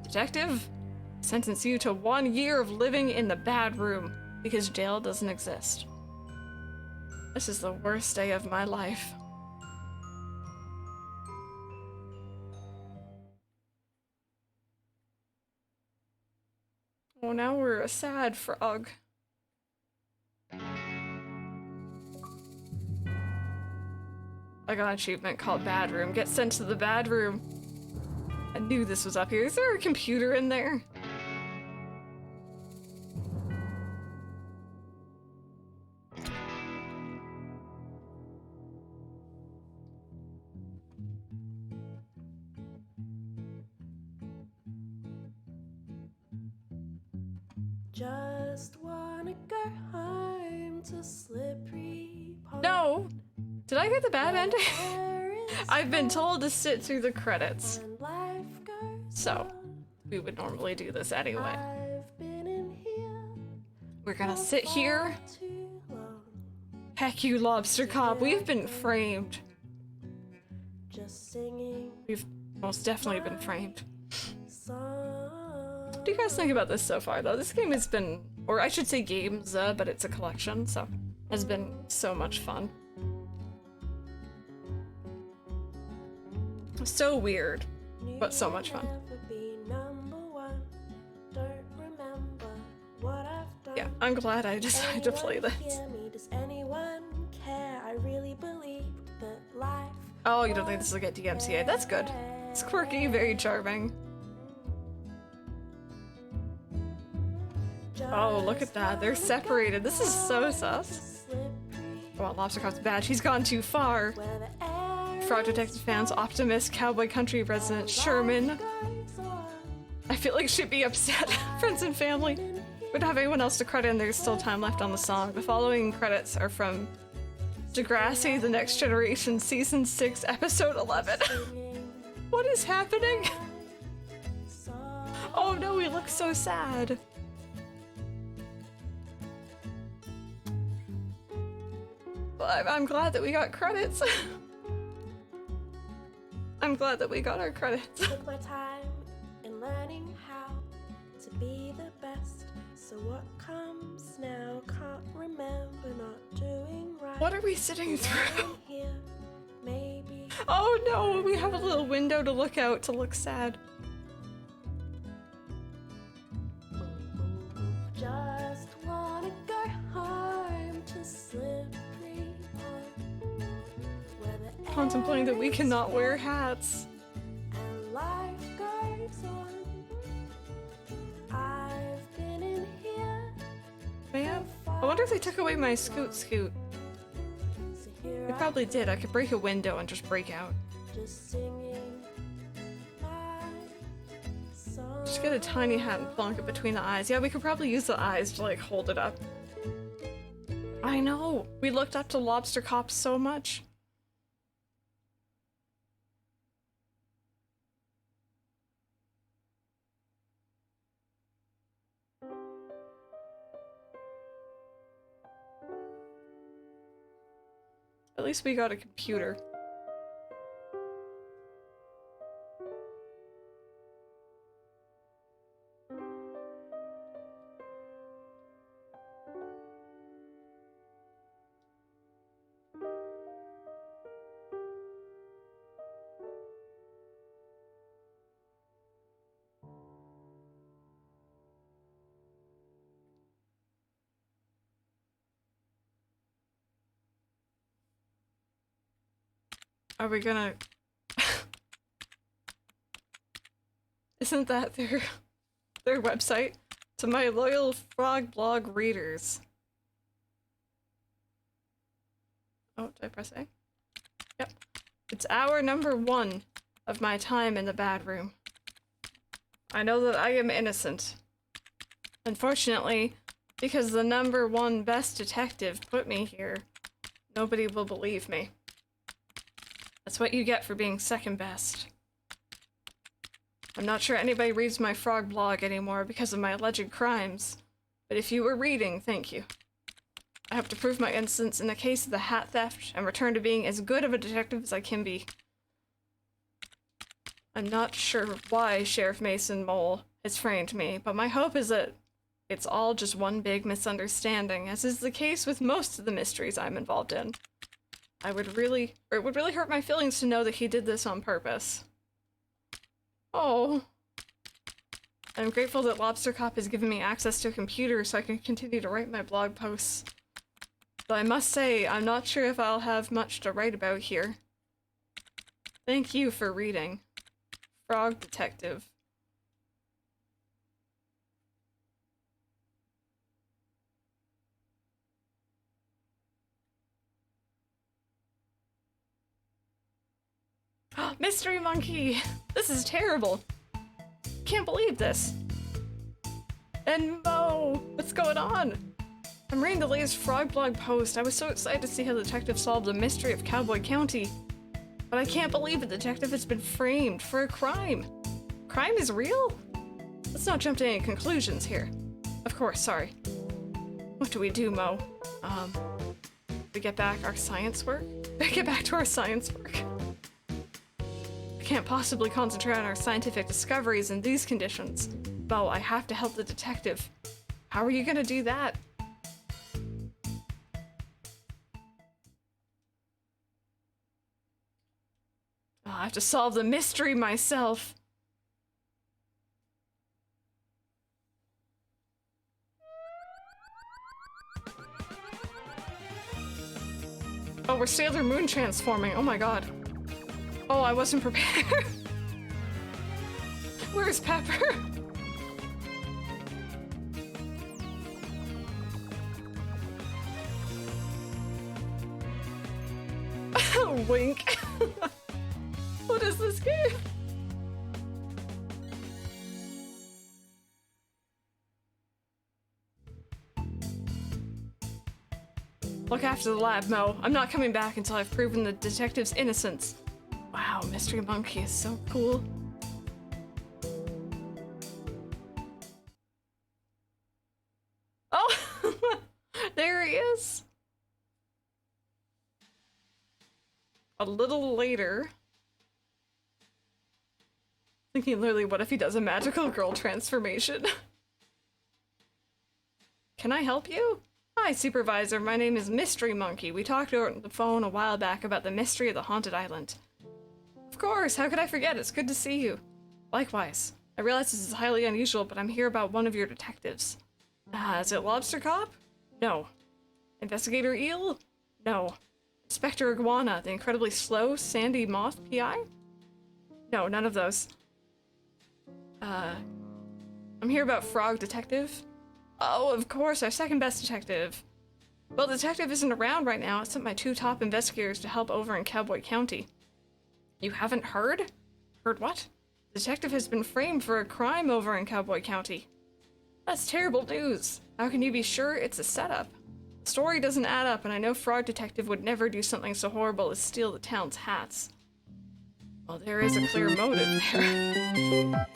Speaker 1: Detective, sentence you to 1 year of living in the bad room because jail doesn't exist. This is the worst day of my life. Oh, now we're a sad frog. I got an achievement called Bad Room. Get sent to the bad room. I knew this was up here. Is there a computer in there?
Speaker 2: Just wanna go home to Slippery Pond.
Speaker 1: No! Did I get the bad ending? I've been told to sit through the credits. So, we would normally do this anyway. We're gonna sit here. Heck you, Lobster Cop, we've been framed. We've most definitely been framed. What do you guys think about this so far, though? This game has been, or I should say games, but it's a collection, so has been so much fun. So weird, but so much fun. Yeah, I'm glad I decided to play this. Oh, you don't think this will get DMCA? That's good. It's quirky, very charming. Oh, look at that. They're separated. This is so sus. Oh, Lobster Cop's badge. He's gone too far. Frog Detective fans, Optimist, Cowboy Country resident Sherman. I feel like she'd be upset. Friends and family. We don't have anyone else to credit and there's still time left on the song. The following credits are from Degrassi, The Next Generation, Season 6, Episode 11. What is happening? Oh no, he looks so sad. But I'm glad that we got credits. I'm glad that we got our credits.
Speaker 2: Took my time in learning how to be the best. So what comes now? Can't remember not doing right.
Speaker 1: What are we sitting through?
Speaker 2: Here, maybe
Speaker 1: Oh no, we have a little window to look out to look sad.
Speaker 2: Just wanna go home to Slippery Pond, where the
Speaker 1: Contemplating that we
Speaker 2: air is
Speaker 1: cannot wear
Speaker 2: warm
Speaker 1: hats.
Speaker 2: and life goes on. I've been in here,
Speaker 1: Man, I wonder if they took away my scoot.
Speaker 2: so
Speaker 1: They
Speaker 2: here
Speaker 1: probably did. I could break a window and just break out.
Speaker 2: just singing my song.
Speaker 1: Just get a tiny hat and plonk it between the eyes. Yeah, we could probably use the eyes to like hold it up. I know. We looked up to Lobster Cop so much. At least we got a computer. Are we gonna... Isn't that their website? To my loyal frog blog readers. Oh, did I press A? Yep. It's hour number 1 of my time in the bad room. I know that I am innocent. Unfortunately, because the number 1 best detective put me here, nobody will believe me. That's what you get for being second best. I'm not sure anybody reads my frog blog anymore because of my alleged crimes, but if you were reading, thank you. I have to prove my innocence in the case of the hat theft and return to being as good of a detective as I can be. I'm not sure why Sheriff Mason Mole has framed me, but my hope is that it's all just one big misunderstanding, as is the case with most of the mysteries I'm involved in. It would really hurt my feelings to know that he did this on purpose. Oh. I'm grateful that Lobster Cop has given me access to a computer so I can continue to write my blog posts. But I must say, I'm not sure if I'll have much to write about here. Thank you for reading. Frog Detective. Mystery Monkey! This is terrible! Can't believe this! And Mo! What's going on? I'm reading the latest Frog blog post. I was so excited to see how the detective solved the mystery of Cowboy County. But I can't believe the detective has been framed for a crime. Crime is real? Let's not jump to any conclusions here. Of course, sorry. What do we do, Mo? We get back our science work? Get back to our science work. I can't possibly concentrate on our scientific discoveries in these conditions. Mo, I have to help the detective. How are you gonna do that? Oh, I have to solve the mystery myself. Oh, we're Sailor Moon transforming. Oh my god. Oh, I wasn't prepared. Where's Pepper? Wink. What is this game? Look after the lab, Mo. I'm not coming back until I've proven the detective's innocence. Wow, Mystery Monkey is so cool. Oh! There he is! A little later. Thinking literally, what if he does a magical girl transformation? Can I help you? Hi, Supervisor. My name is Mystery Monkey. We talked over the phone a while back about the mystery of the haunted island. course. How could I forget? It's good to see you. Likewise. I realize this is highly unusual, but I'm here about one of your detectives. Is it Lobster Cop? No. Investigator Eel? No. Inspector Iguana, the incredibly slow Sandy Moth PI? No, none of those. I'm here about Frog Detective. Oh, of course, our second best detective. Well, the detective isn't around right now. I sent my 2 top investigators to help over in Cowboy County. You haven't heard? Heard what? The detective has been framed for a crime over in Cowboy County. That's terrible news. How can you be sure it's a setup? The story doesn't add up, and I know Frog Detective would never do something so horrible as steal the town's hats. Well, there is a clear motive there.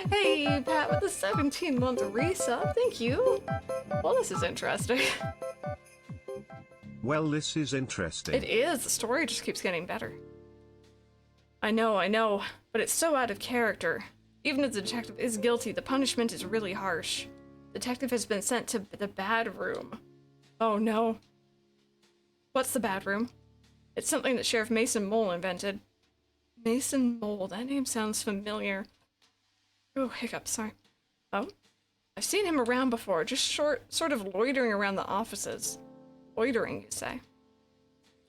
Speaker 1: Hey, Pat, with the 17-month resub, thank you. Well, this is interesting.
Speaker 3: Well, this is interesting.
Speaker 1: It is. The story just keeps getting better. I know, but it's so out of character. Even if the detective is guilty, the punishment is really harsh. The detective has been sent to the bad room. Oh no. What's the bad room? It's something that Sheriff Mason Mole invented. Mason Mole, that name sounds familiar. Oh, hiccup, sorry. Oh? I've seen him around before, just sort of loitering around the offices. Loitering, you say?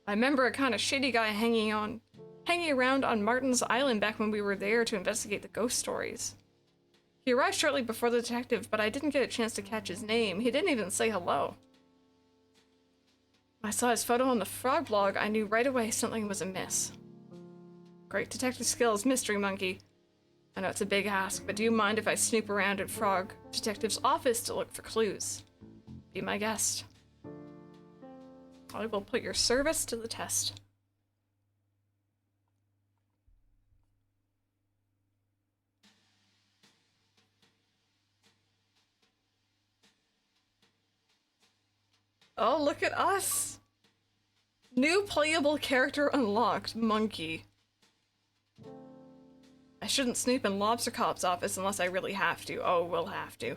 Speaker 1: I remember a kind of shady guy hanging around on Martin's Island back when we were there to investigate the ghost stories. He arrived shortly before the detective, but I didn't get a chance to catch his name. He didn't even say hello. When I saw his photo on the Frog blog, I knew right away something was amiss. Great detective skills, Mystery Monkey. I know it's a big ask, but do you mind if I snoop around at Frog Detective's office to look for clues? Be my guest. I will put your service to the test. Oh, look at us! New playable character unlocked, Monkey. I shouldn't snoop in Lobster Cop's office unless I really have to. Oh, we'll have to.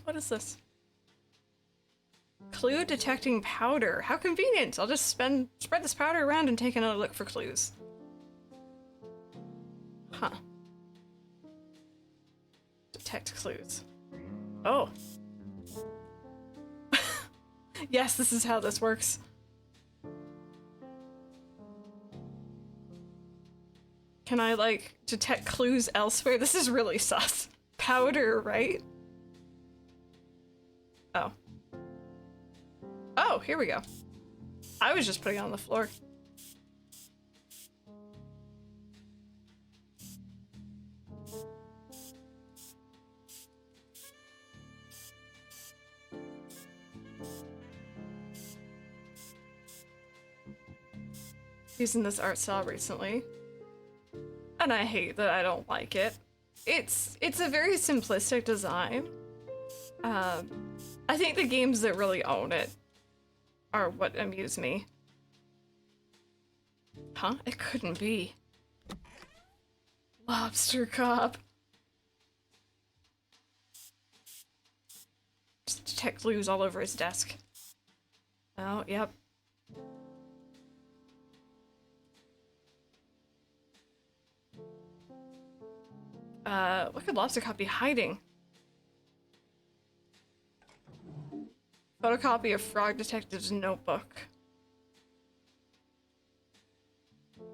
Speaker 1: What is this? Clue detecting powder. How convenient! I'll just spread this powder around and take another look for clues. Huh. Detect clues. Oh. Yes, this is how this works. Can I, like, detect clues elsewhere? This is really sus. Powder, right? Oh. Oh, here we go. I was just putting it on the floor. Using this art style recently. And I hate that I don't like it. It's a very simplistic design. I think the games that really own it are what amuse me. Huh? It couldn't be. Lobster Cop. Just detect clues all over his desk. Oh, yep. What could Lobster Cop be hiding? Photocopy of Frog Detective's notebook.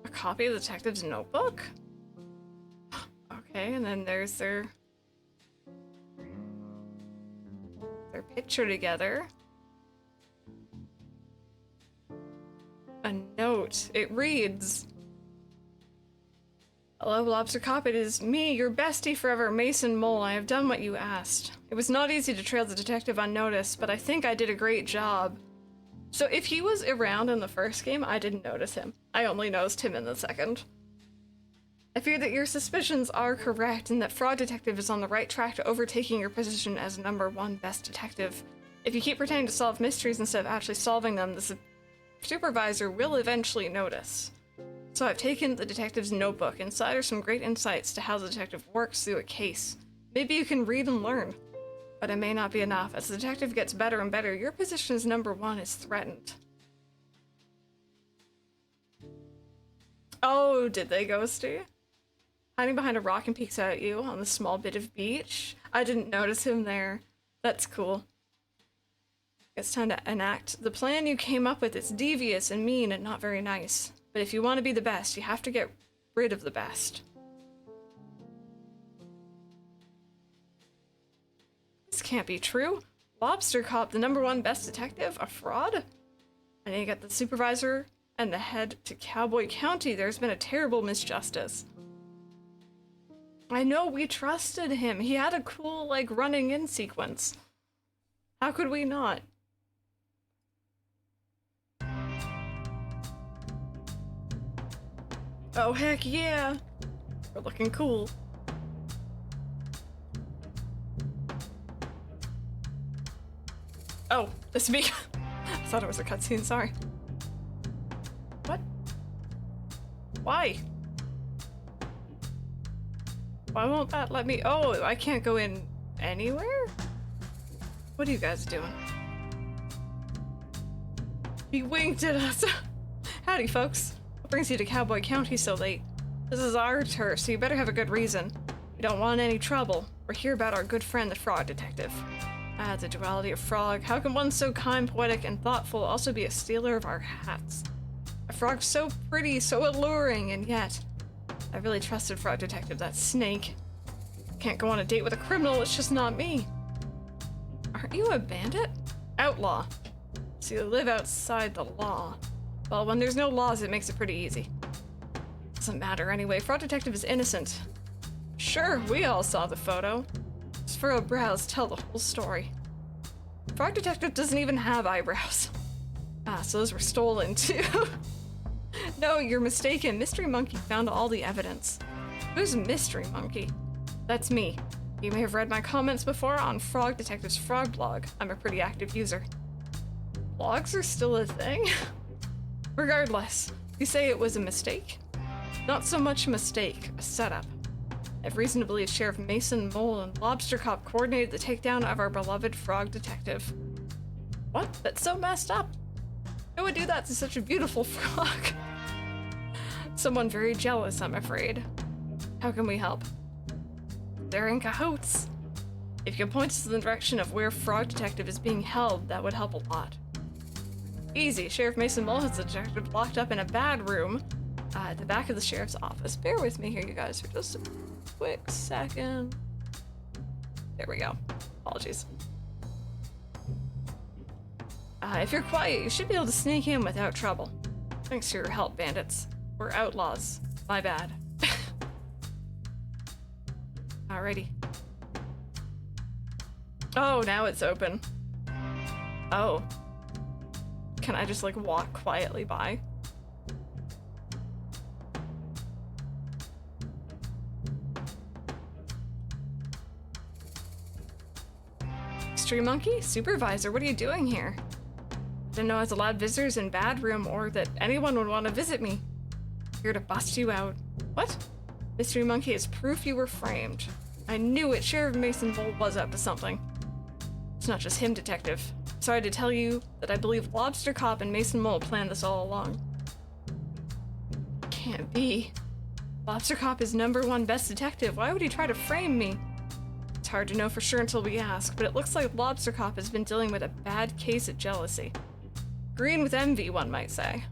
Speaker 1: A copy of the detective's notebook? Okay, and then there's their picture together. A note. It reads, "Hello, Lobster Cop. It is me, your bestie forever, Mason Mole. I have done what you asked. It was not easy to trail the detective unnoticed, but I think I did a great job." So if he was around in the first game, I didn't notice him. I only noticed him in the second. I fear that your suspicions are correct and that Fraud Detective is on the right track to overtaking your position as #1 best detective. If you keep pretending to solve mysteries instead of actually solving them, the supervisor will eventually notice. So I've taken the detective's notebook. Inside are some great insights to how the detective works through a case. Maybe you can read and learn. But it may not be enough. As the detective gets better and better, your position as #1 is threatened. Oh, did they ghost you? Hiding behind a rock and peeks out at you on the small bit of beach. I didn't notice him there. That's cool. It's time to enact the plan you came up with. It's devious and mean and not very nice. But if you want to be the best, you have to get rid of the best. This can't be true. Lobster Cop, the #1 best detective, a fraud? I need to get the supervisor and the head to Cowboy County. There's been a terrible misjustice. I know, we trusted him. He had a cool, like, running in sequence. How could we not? Oh, heck yeah. We're looking cool. Oh, this is me. I thought it was a cutscene, sorry. What? Why? Why won't that let me? Oh, I can't go in anywhere? What are you guys doing? He winked at us. Howdy, folks. What brings you to Cowboy County so late? This is our turf, so you better have a good reason. We don't want any trouble. We're here about our good friend, the Frog Detective. Ah, the duality of frog. How can one so kind, poetic, and thoughtful also be a stealer of our hats? A frog so pretty, so alluring, and yet... I really trusted Frog Detective, that snake. Can't go on a date with a criminal, it's just not me. Aren't you a bandit? Outlaw. So you live outside the law. Well, when there's no laws, it makes it pretty easy. Doesn't matter anyway, Frog Detective is innocent. Sure, we all saw the photo. Just for a browse, tell the whole story. Frog Detective doesn't even have eyebrows. Ah, so those were stolen too. No, you're mistaken. Mystery Monkey found all the evidence. Who's Mystery Monkey? That's me. You may have read my comments before on Frog Detective's Frog blog. I'm a pretty active user. Blogs are still a thing? Regardless, you say it was a mistake? Not so much a mistake, a setup. I have reason to believe Sheriff Mason Mole and Lobster Cop coordinated the takedown of our beloved Frog Detective. What? That's so messed up. Who would do that to such a beautiful frog? Someone very jealous, I'm afraid. How can we help? They're in cahoots. If you could point us in the direction of where Frog Detective is being held, that would help a lot. Easy. Sheriff Mason Mole has the detective locked up in a bad room at the back of the sheriff's office. Bear with me here, you guys, for just a quick second. There we go. Apologies. If you're quiet, you should be able to sneak in without trouble. Thanks for your help, bandits. We're outlaws. My bad. Alrighty. Oh, now it's open. Oh. Can I just, like, walk quietly by? Mystery Monkey? Supervisor, what are you doing here? Didn't know I was allowed visitors in bad room or that anyone would want to visit me. Here to bust you out. What? Mystery Monkey is proof you were framed. I knew it. Sheriff Mason Mole was up to something. It's not just him, Detective. Sorry to tell you that I believe Lobster Cop and Mason Mole planned this all along. Can't be. Lobster Cop is #1 best detective. Why would he try to frame me? It's hard to know for sure until we ask, but it looks like Lobster Cop has been dealing with a bad case of jealousy. Green with envy, one might say.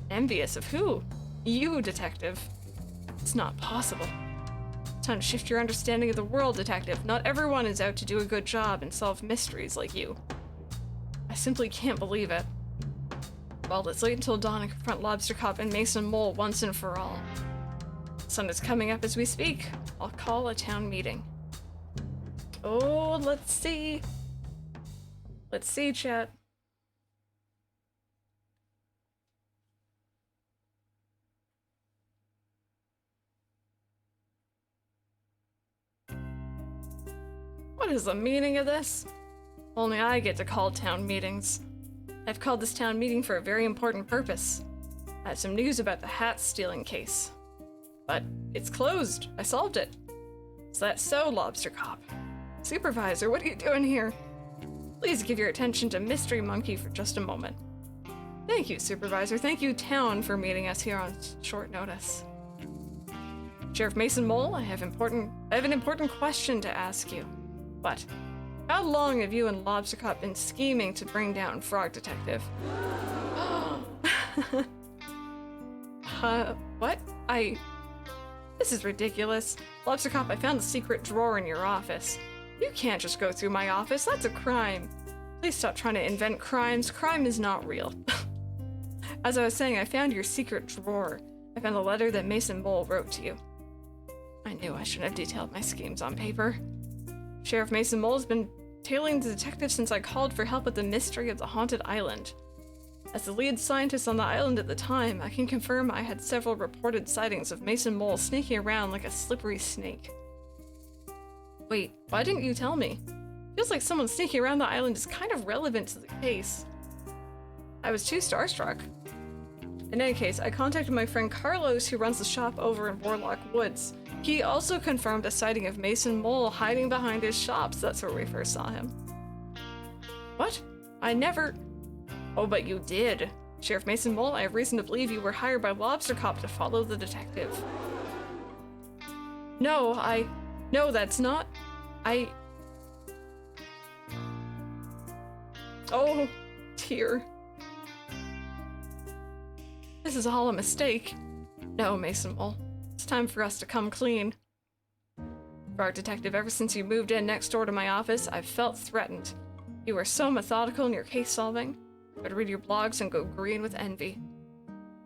Speaker 1: Envious of who? You, Detective. It's not possible. Time to shift your understanding of the world, Detective. Not everyone is out to do a good job and solve mysteries like you. I simply can't believe it. Well, let's wait until dawn and confront Lobster Cop and Mason Mole once and for all. The sun is coming up as we speak. I'll call a town meeting. Oh, let's see. Let's see, chat. What is the meaning of this? Only I get to call town meetings. I've called this town meeting for a very important purpose. I have some news about the hat stealing case. But it's closed. I solved it. Is that so, Lobster Cop? Supervisor, what are you doing here? Please give your attention to Mystery Monkey for just a moment. Thank you, Supervisor. Thank you, Town, for meeting us here on short notice. Sheriff Mason Mole, I have an important question to ask you. What? How long have you and Lobster Cop been scheming to bring down Frog Detective? What? This is ridiculous. Lobster Cop, I found the secret drawer in your office. You can't just go through my office, that's a crime. Please stop trying to invent crimes. Crime is not real. As I was saying, I found your secret drawer. I found the letter that Mason Mole wrote to you. I knew I shouldn't have detailed my schemes on paper. Sheriff Mason Mole has been tailing the detective since I called for help with the mystery of the haunted island. As the lead scientist on the island at the time, I can confirm I had several reported sightings of Mason Mole sneaking around like a slippery snake. Wait, why didn't you tell me? Feels like someone sneaking around the island is kind of relevant to the case. I was too starstruck. In any case, I contacted my friend Carlos, who runs the shop over in Warlock Woods. He also confirmed a sighting of Mason Mole hiding behind his shops. That's where we first saw him. What? I never... Oh, but you did. Sheriff Mason Mole, I have reason to believe you were hired by Lobster Cop to follow the detective. No, that's not... Oh, dear. This is all a mistake. No, Mason Mole. It's time for us to come clean. Frog Detective, ever since you moved in next door to my office, I've felt threatened. You were so methodical in your case solving. I'd read your blogs and go green with envy.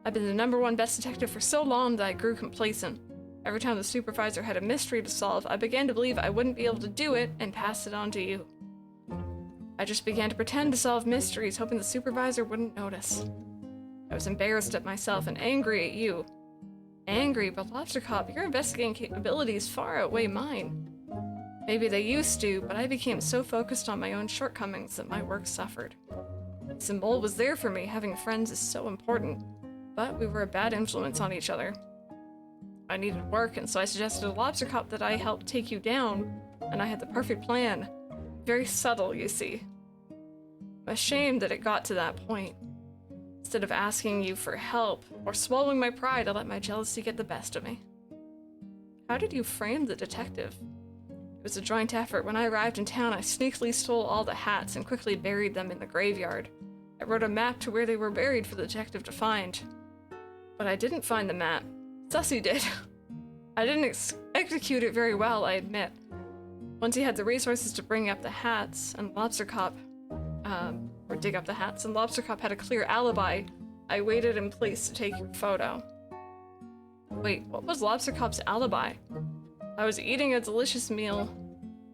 Speaker 1: I've been the #1 best detective for so long that I grew complacent. Every time the supervisor had a mystery to solve, I began to believe I wouldn't be able to do it and pass it on to you. I just began to pretend to solve mysteries, hoping the supervisor wouldn't notice. I was embarrassed at myself and angry at you. Angry, but Lobster Cop, your investigating capabilities far outweigh mine. Maybe they used to, but I became so focused on my own shortcomings that my work suffered. Mason Mole was there for me, having friends is so important, but we were a bad influence on each other. I needed work, and so I suggested to Lobster Cop that I help take you down, and I had the perfect plan. Very subtle, you see. I'm ashamed that it got to that point. Instead of asking you for help or swallowing my pride, I let my jealousy get the best of me. How did you frame the detective? It was a joint effort. When I arrived in town, I sneakily stole all the hats and quickly buried them in the graveyard. I wrote a map to where they were buried for the detective to find. But I didn't find the map. Sussy did. I didn't execute it very well, I admit. Once he had the resources to bring up the hats and Lobster Cop, or dig up the hats, and Lobster Cop had a clear alibi, I waited in place to take your photo. Wait, what was Lobster Cop's alibi? I was eating a delicious meal.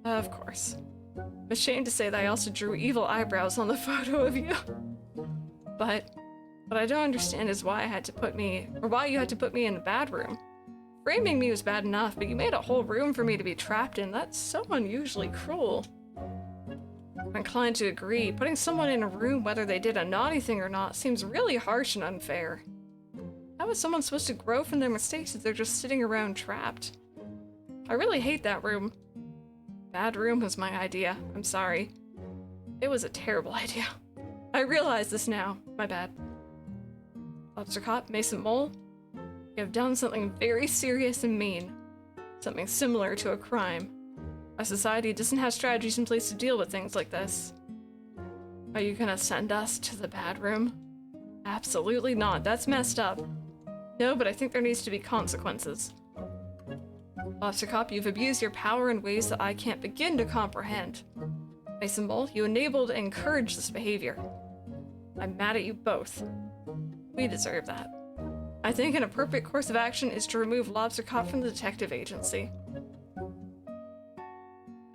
Speaker 1: Of course. I'm ashamed to say that I also drew evil eyebrows on the photo of you. But what I don't understand is why you had to put me in the bad room. Framing me was bad enough, but you made a whole room for me to be trapped in. That's so unusually cruel. I'm inclined to agree. Putting someone in a room, whether they did a naughty thing or not, seems really harsh and unfair. How is someone supposed to grow from their mistakes if they're just sitting around trapped? I really hate that room. Bad room was my idea. I'm sorry. It was a terrible idea. I realize this now. My bad. Lobster Cop, Mason Mole, you have done something very serious and mean. Something similar to a crime. Our society doesn't have strategies in place to deal with things like this. Are you gonna send us to the bad room? Absolutely not. That's messed up. No, but I think there needs to be consequences. Lobster Cop, you've abused your power in ways that I can't begin to comprehend. Mason Mole, you enabled and encouraged this behavior. I'm mad at you both. We deserve that. I think an appropriate course of action is to remove Lobster Cop from the detective agency.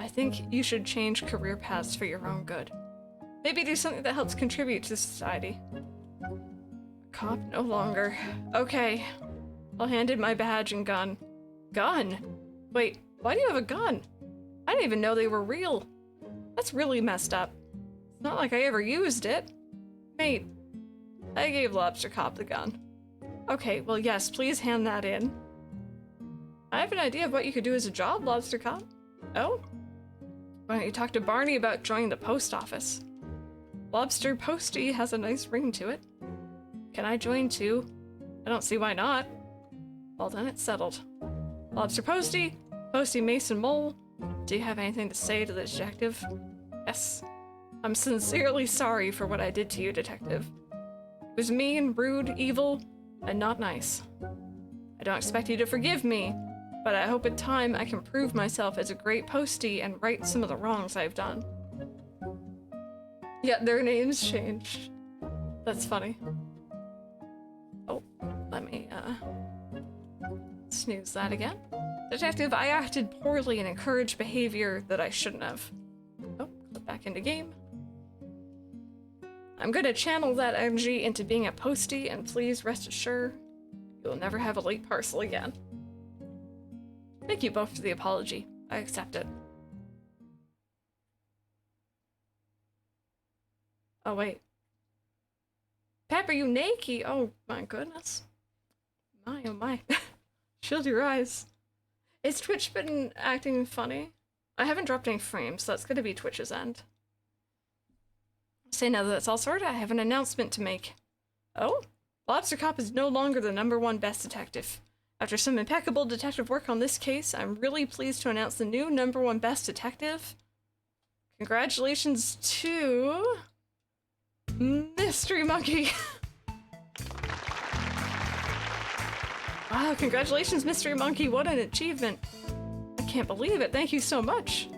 Speaker 1: I think you should change career paths for your own good. Maybe do something that helps contribute to society. Cop no longer. Okay. I'll hand in my badge and gun. Gun? Wait, why do you have a gun? I didn't even know they were real. That's really messed up. It's not like I ever used it. Mate, I gave Lobster Cop the gun. Okay, well yes, please hand that in. I have an idea of what you could do as a job, Lobster Cop. Oh? Why don't you talk to Barney about joining the post office? Lobster Posty has a nice ring to it. Can I join too? I don't see why not. Well then, it's settled. Lobster Posty, Posty Mason Mole, do you have anything to say to the detective? Yes. I'm sincerely sorry for what I did to you, detective. It was mean, rude, evil, and not nice. I don't expect you to forgive me, but I hope in time I can prove myself as a great postie and right some of the wrongs I've done. Yeah, their names changed. That's funny. Oh, let me, snooze that again. Detective, I acted poorly and encouraged behavior that I shouldn't have. Oh, click back into game. I'm gonna channel that energy into being a postie, and please rest assured, you'll never have a late parcel again. Thank you both for the apology. I accept it. Oh, wait. Pepper, you naked? Oh, my goodness. My, oh my. Shield your eyes. Is Twitch been acting funny? I haven't dropped any frames, so that's gonna be Twitch's end. Say now that that's all sorted, I have an announcement to make. Oh? Lobster Cop is no longer the #1 best detective. After some impeccable detective work on this case, I'm really pleased to announce the new #1 best detective. Congratulations to... Mystery Monkey. Wow, congratulations, Mystery Monkey. What an achievement. I can't believe it. Thank you so much.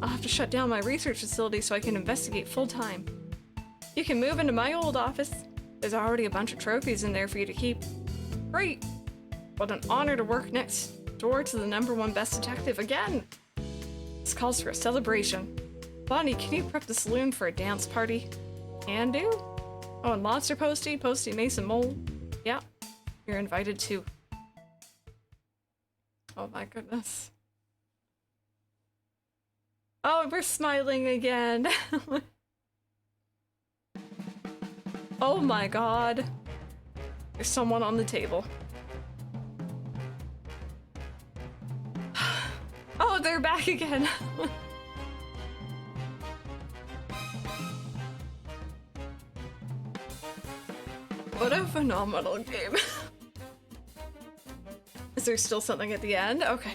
Speaker 1: I'll have to shut down my research facility so I can investigate full-time. You can move into my old office. There's already a bunch of trophies in there for you to keep. Great. What an honor to work next door to the #1 best detective again. This calls for a celebration. Bonnie, can you prep the saloon for a dance party? Can do. Oh, and Monster Posty, Posty Mason Mole. Yeah, you're invited too. Oh my goodness. Oh, we're smiling again. Oh my god. There's someone on the table. Oh, they're back again. What a phenomenal game. Is there still something at the end? Okay.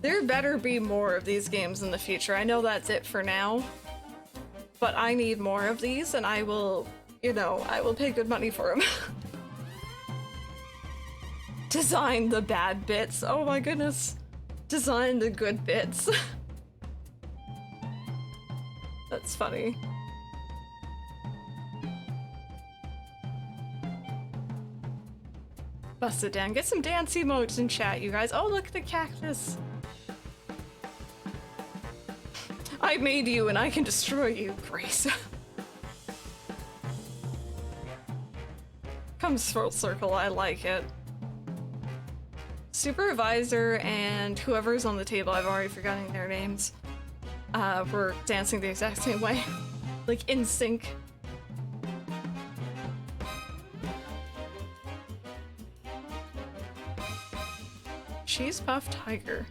Speaker 1: There better be more of these games in the future. I know that's it for now, but I need more of these, and I will, you know, I will pay good money for them. Design the bad bits. Oh my goodness. Design the good bits. That's funny. Bust it down. Get some dance emotes in chat, you guys. Oh, look at the cactus. I made you and I can destroy you, Grace. Comes full circle, I like it. Supervisor and whoever's on the table, I've already forgotten their names, were dancing the exact same way. Like, in sync. Cheese Puff Tiger.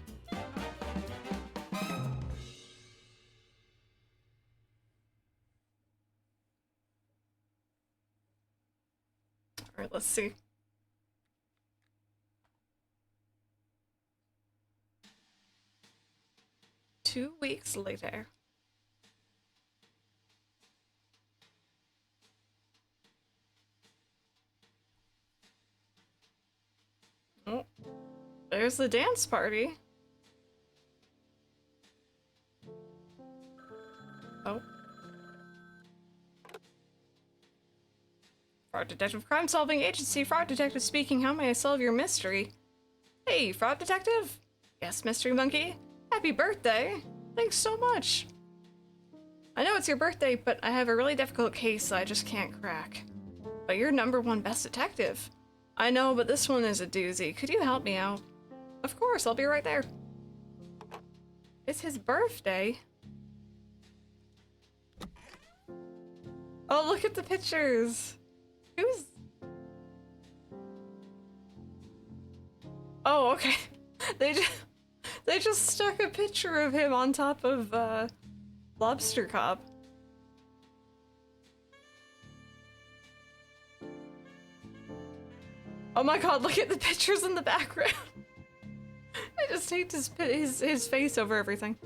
Speaker 1: Alright, let's see. Two weeks later. Oh, there's the dance party. Oh. Fraud Detective Crime Solving Agency, Fraud Detective speaking. How may I solve your mystery? Hey, Fraud Detective? Yes, Mystery Monkey? Happy birthday! Thanks so much! I know it's your birthday, but I have a really difficult case I just can't crack. But you're #1 best detective. I know, but this one is a doozy. Could you help me out? Of course, I'll be right there. It's his birthday. Oh, look at the pictures. Who's... Oh, okay. They just stuck a picture of him on top of, Lobster Cop. Oh my god, look at the pictures in the background. I just hate his face over everything.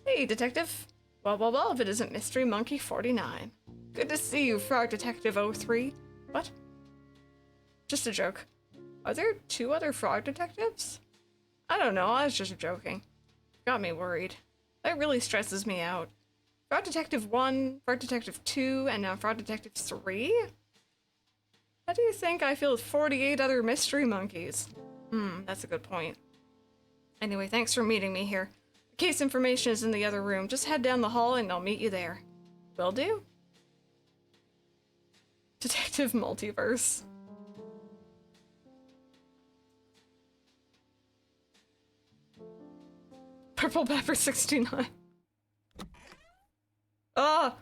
Speaker 1: Hey, detective. Well, if it isn't Mystery Monkey 49. Good to see you, Frog Detective 03. What? Just a joke. Are there 2 other frog detectives? I don't know, I was just joking. Got me worried. That really stresses me out. Fraud Detective 1, Fraud Detective 2, and now Fraud Detective 3? How do you think I feel with 48 other mystery monkeys? That's a good point. Anyway, thanks for meeting me here. The case information is in the other room. Just head down the hall and I'll meet you there. Will do. Detective Multiverse. Purple Pepper 69. Oh!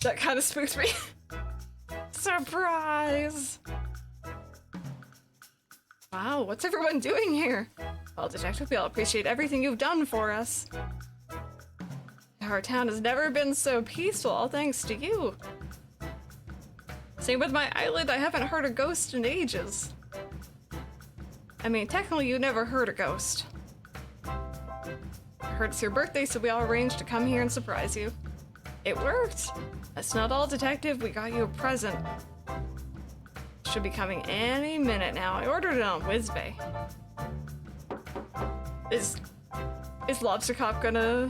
Speaker 1: That kind of spooked me. Surprise! Wow, what's everyone doing here? Well, Detective, we all appreciate everything you've done for us. Our town has never been so peaceful, all thanks to you. Same with my eyelid, I haven't heard a ghost in ages. I mean, technically you never heard a ghost. I heard it's your birthday, so we all arranged to come here and surprise you. It worked! That's not all, Detective, we got you a present. Should be coming any minute now. I ordered it on WizBay. Is Lobster Cop gonna...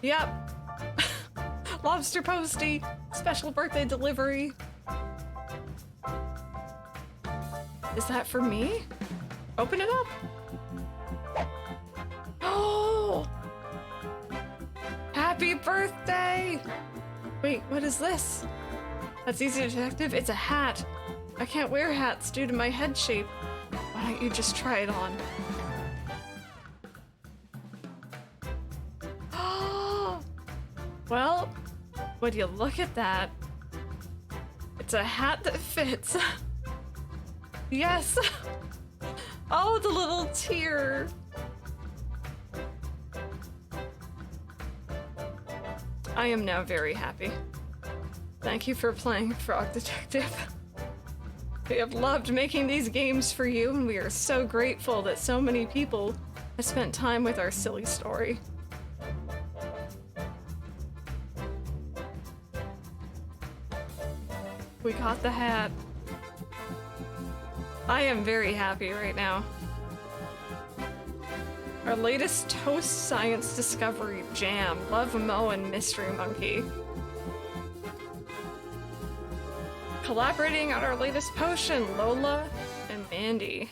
Speaker 1: Yep. Lobster Posty. Special birthday delivery. Is that for me? Open it up. Oh! Happy birthday! Wait, what is this? That's easy, Detective. It's a hat. I can't wear hats due to my head shape. Why don't you just try it on? Well, would you look at that? It's a hat that fits. Yes! Oh, the little tear! I am now very happy. Thank you for playing Frog Detective. We have loved making these games for you, and we are so grateful that so many people have spent time with our silly story. We got the hat. I am very happy right now. Our latest Toast Science Discovery Jam, Love Mo and Mystery Monkey. Collaborating on our latest potion, Lola and Mandy.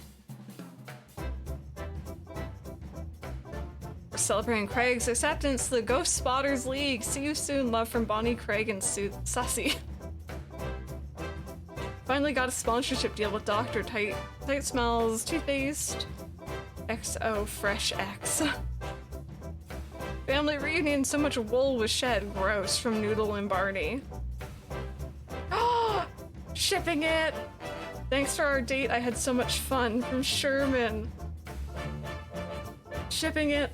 Speaker 1: We're celebrating Craig's acceptance to the Ghost Spotters League. See you soon, love from Bonnie, Craig, and Sassy. Finally got a sponsorship deal with Dr. Tight Smells Toothpaste. XO Fresh X. Family reunion, so much wool was shed. Gross, from Noodle and Barney. Shipping it! Thanks for our date, I had so much fun. From Sherman. Shipping it.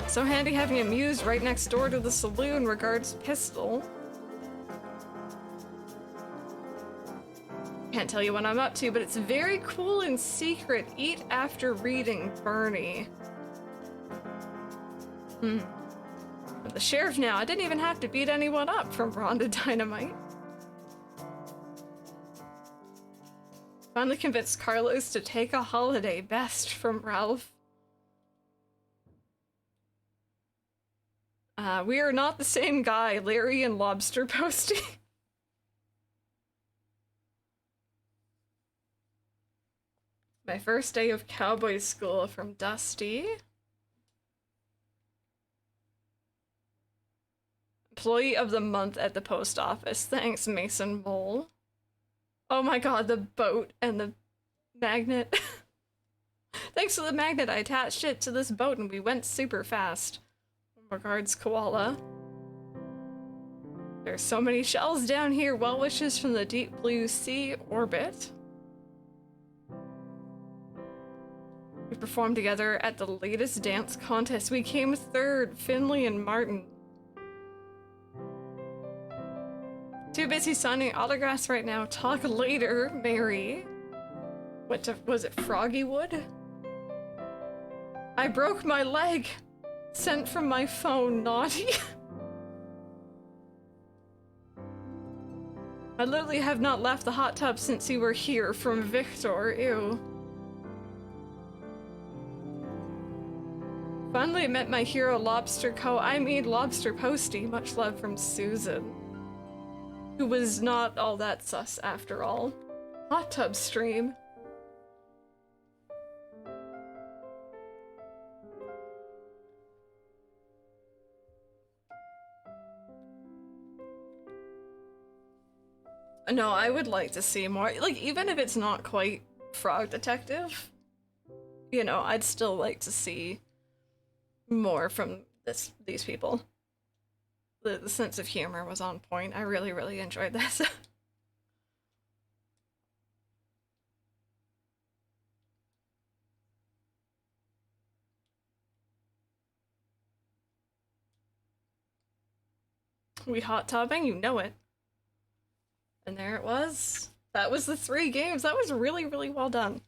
Speaker 1: So handy having a muse right next door to the saloon. Regards, Pistol. Can't tell you what I'm up to, but it's very cool and secret. Eat after reading, Bernie. I'm the sheriff now. I didn't even have to beat anyone up, from Rhonda Dynamite. Finally convinced Carlos to take a holiday. Best, from Ralph. We are not the same guy. Larry and Lobster Posty. My first day of cowboy school, from Dusty. Employee of the month at the post office. Thanks, Mason Mole. Oh my god, the boat and the magnet. Thanks to the magnet, I attached it to this boat and we went super fast. Regards, Koala. There's so many shells down here. Well wishes from the deep blue sea orbit. We performed together at the latest dance contest. We came third, Finley and Martin. Too busy signing autographs right now. Talk later, Mary. Was it Froggywood? I broke my leg. Sent from my phone, naughty. I literally have not left the hot tub since you were here, from Victor. Ew. Finally met my hero, Lobster Lobster Posty. Much love from Susan. Who was not all that sus after all. Hot tub stream. No, I would like to see more. Like, even if it's not quite Frog Detective, you know, I'd still like to see more from these people. The sense of humor was on point. I really, really enjoyed this. We hot tubbing, you know it. And there it was. That was the 3 games. That was really, really well done.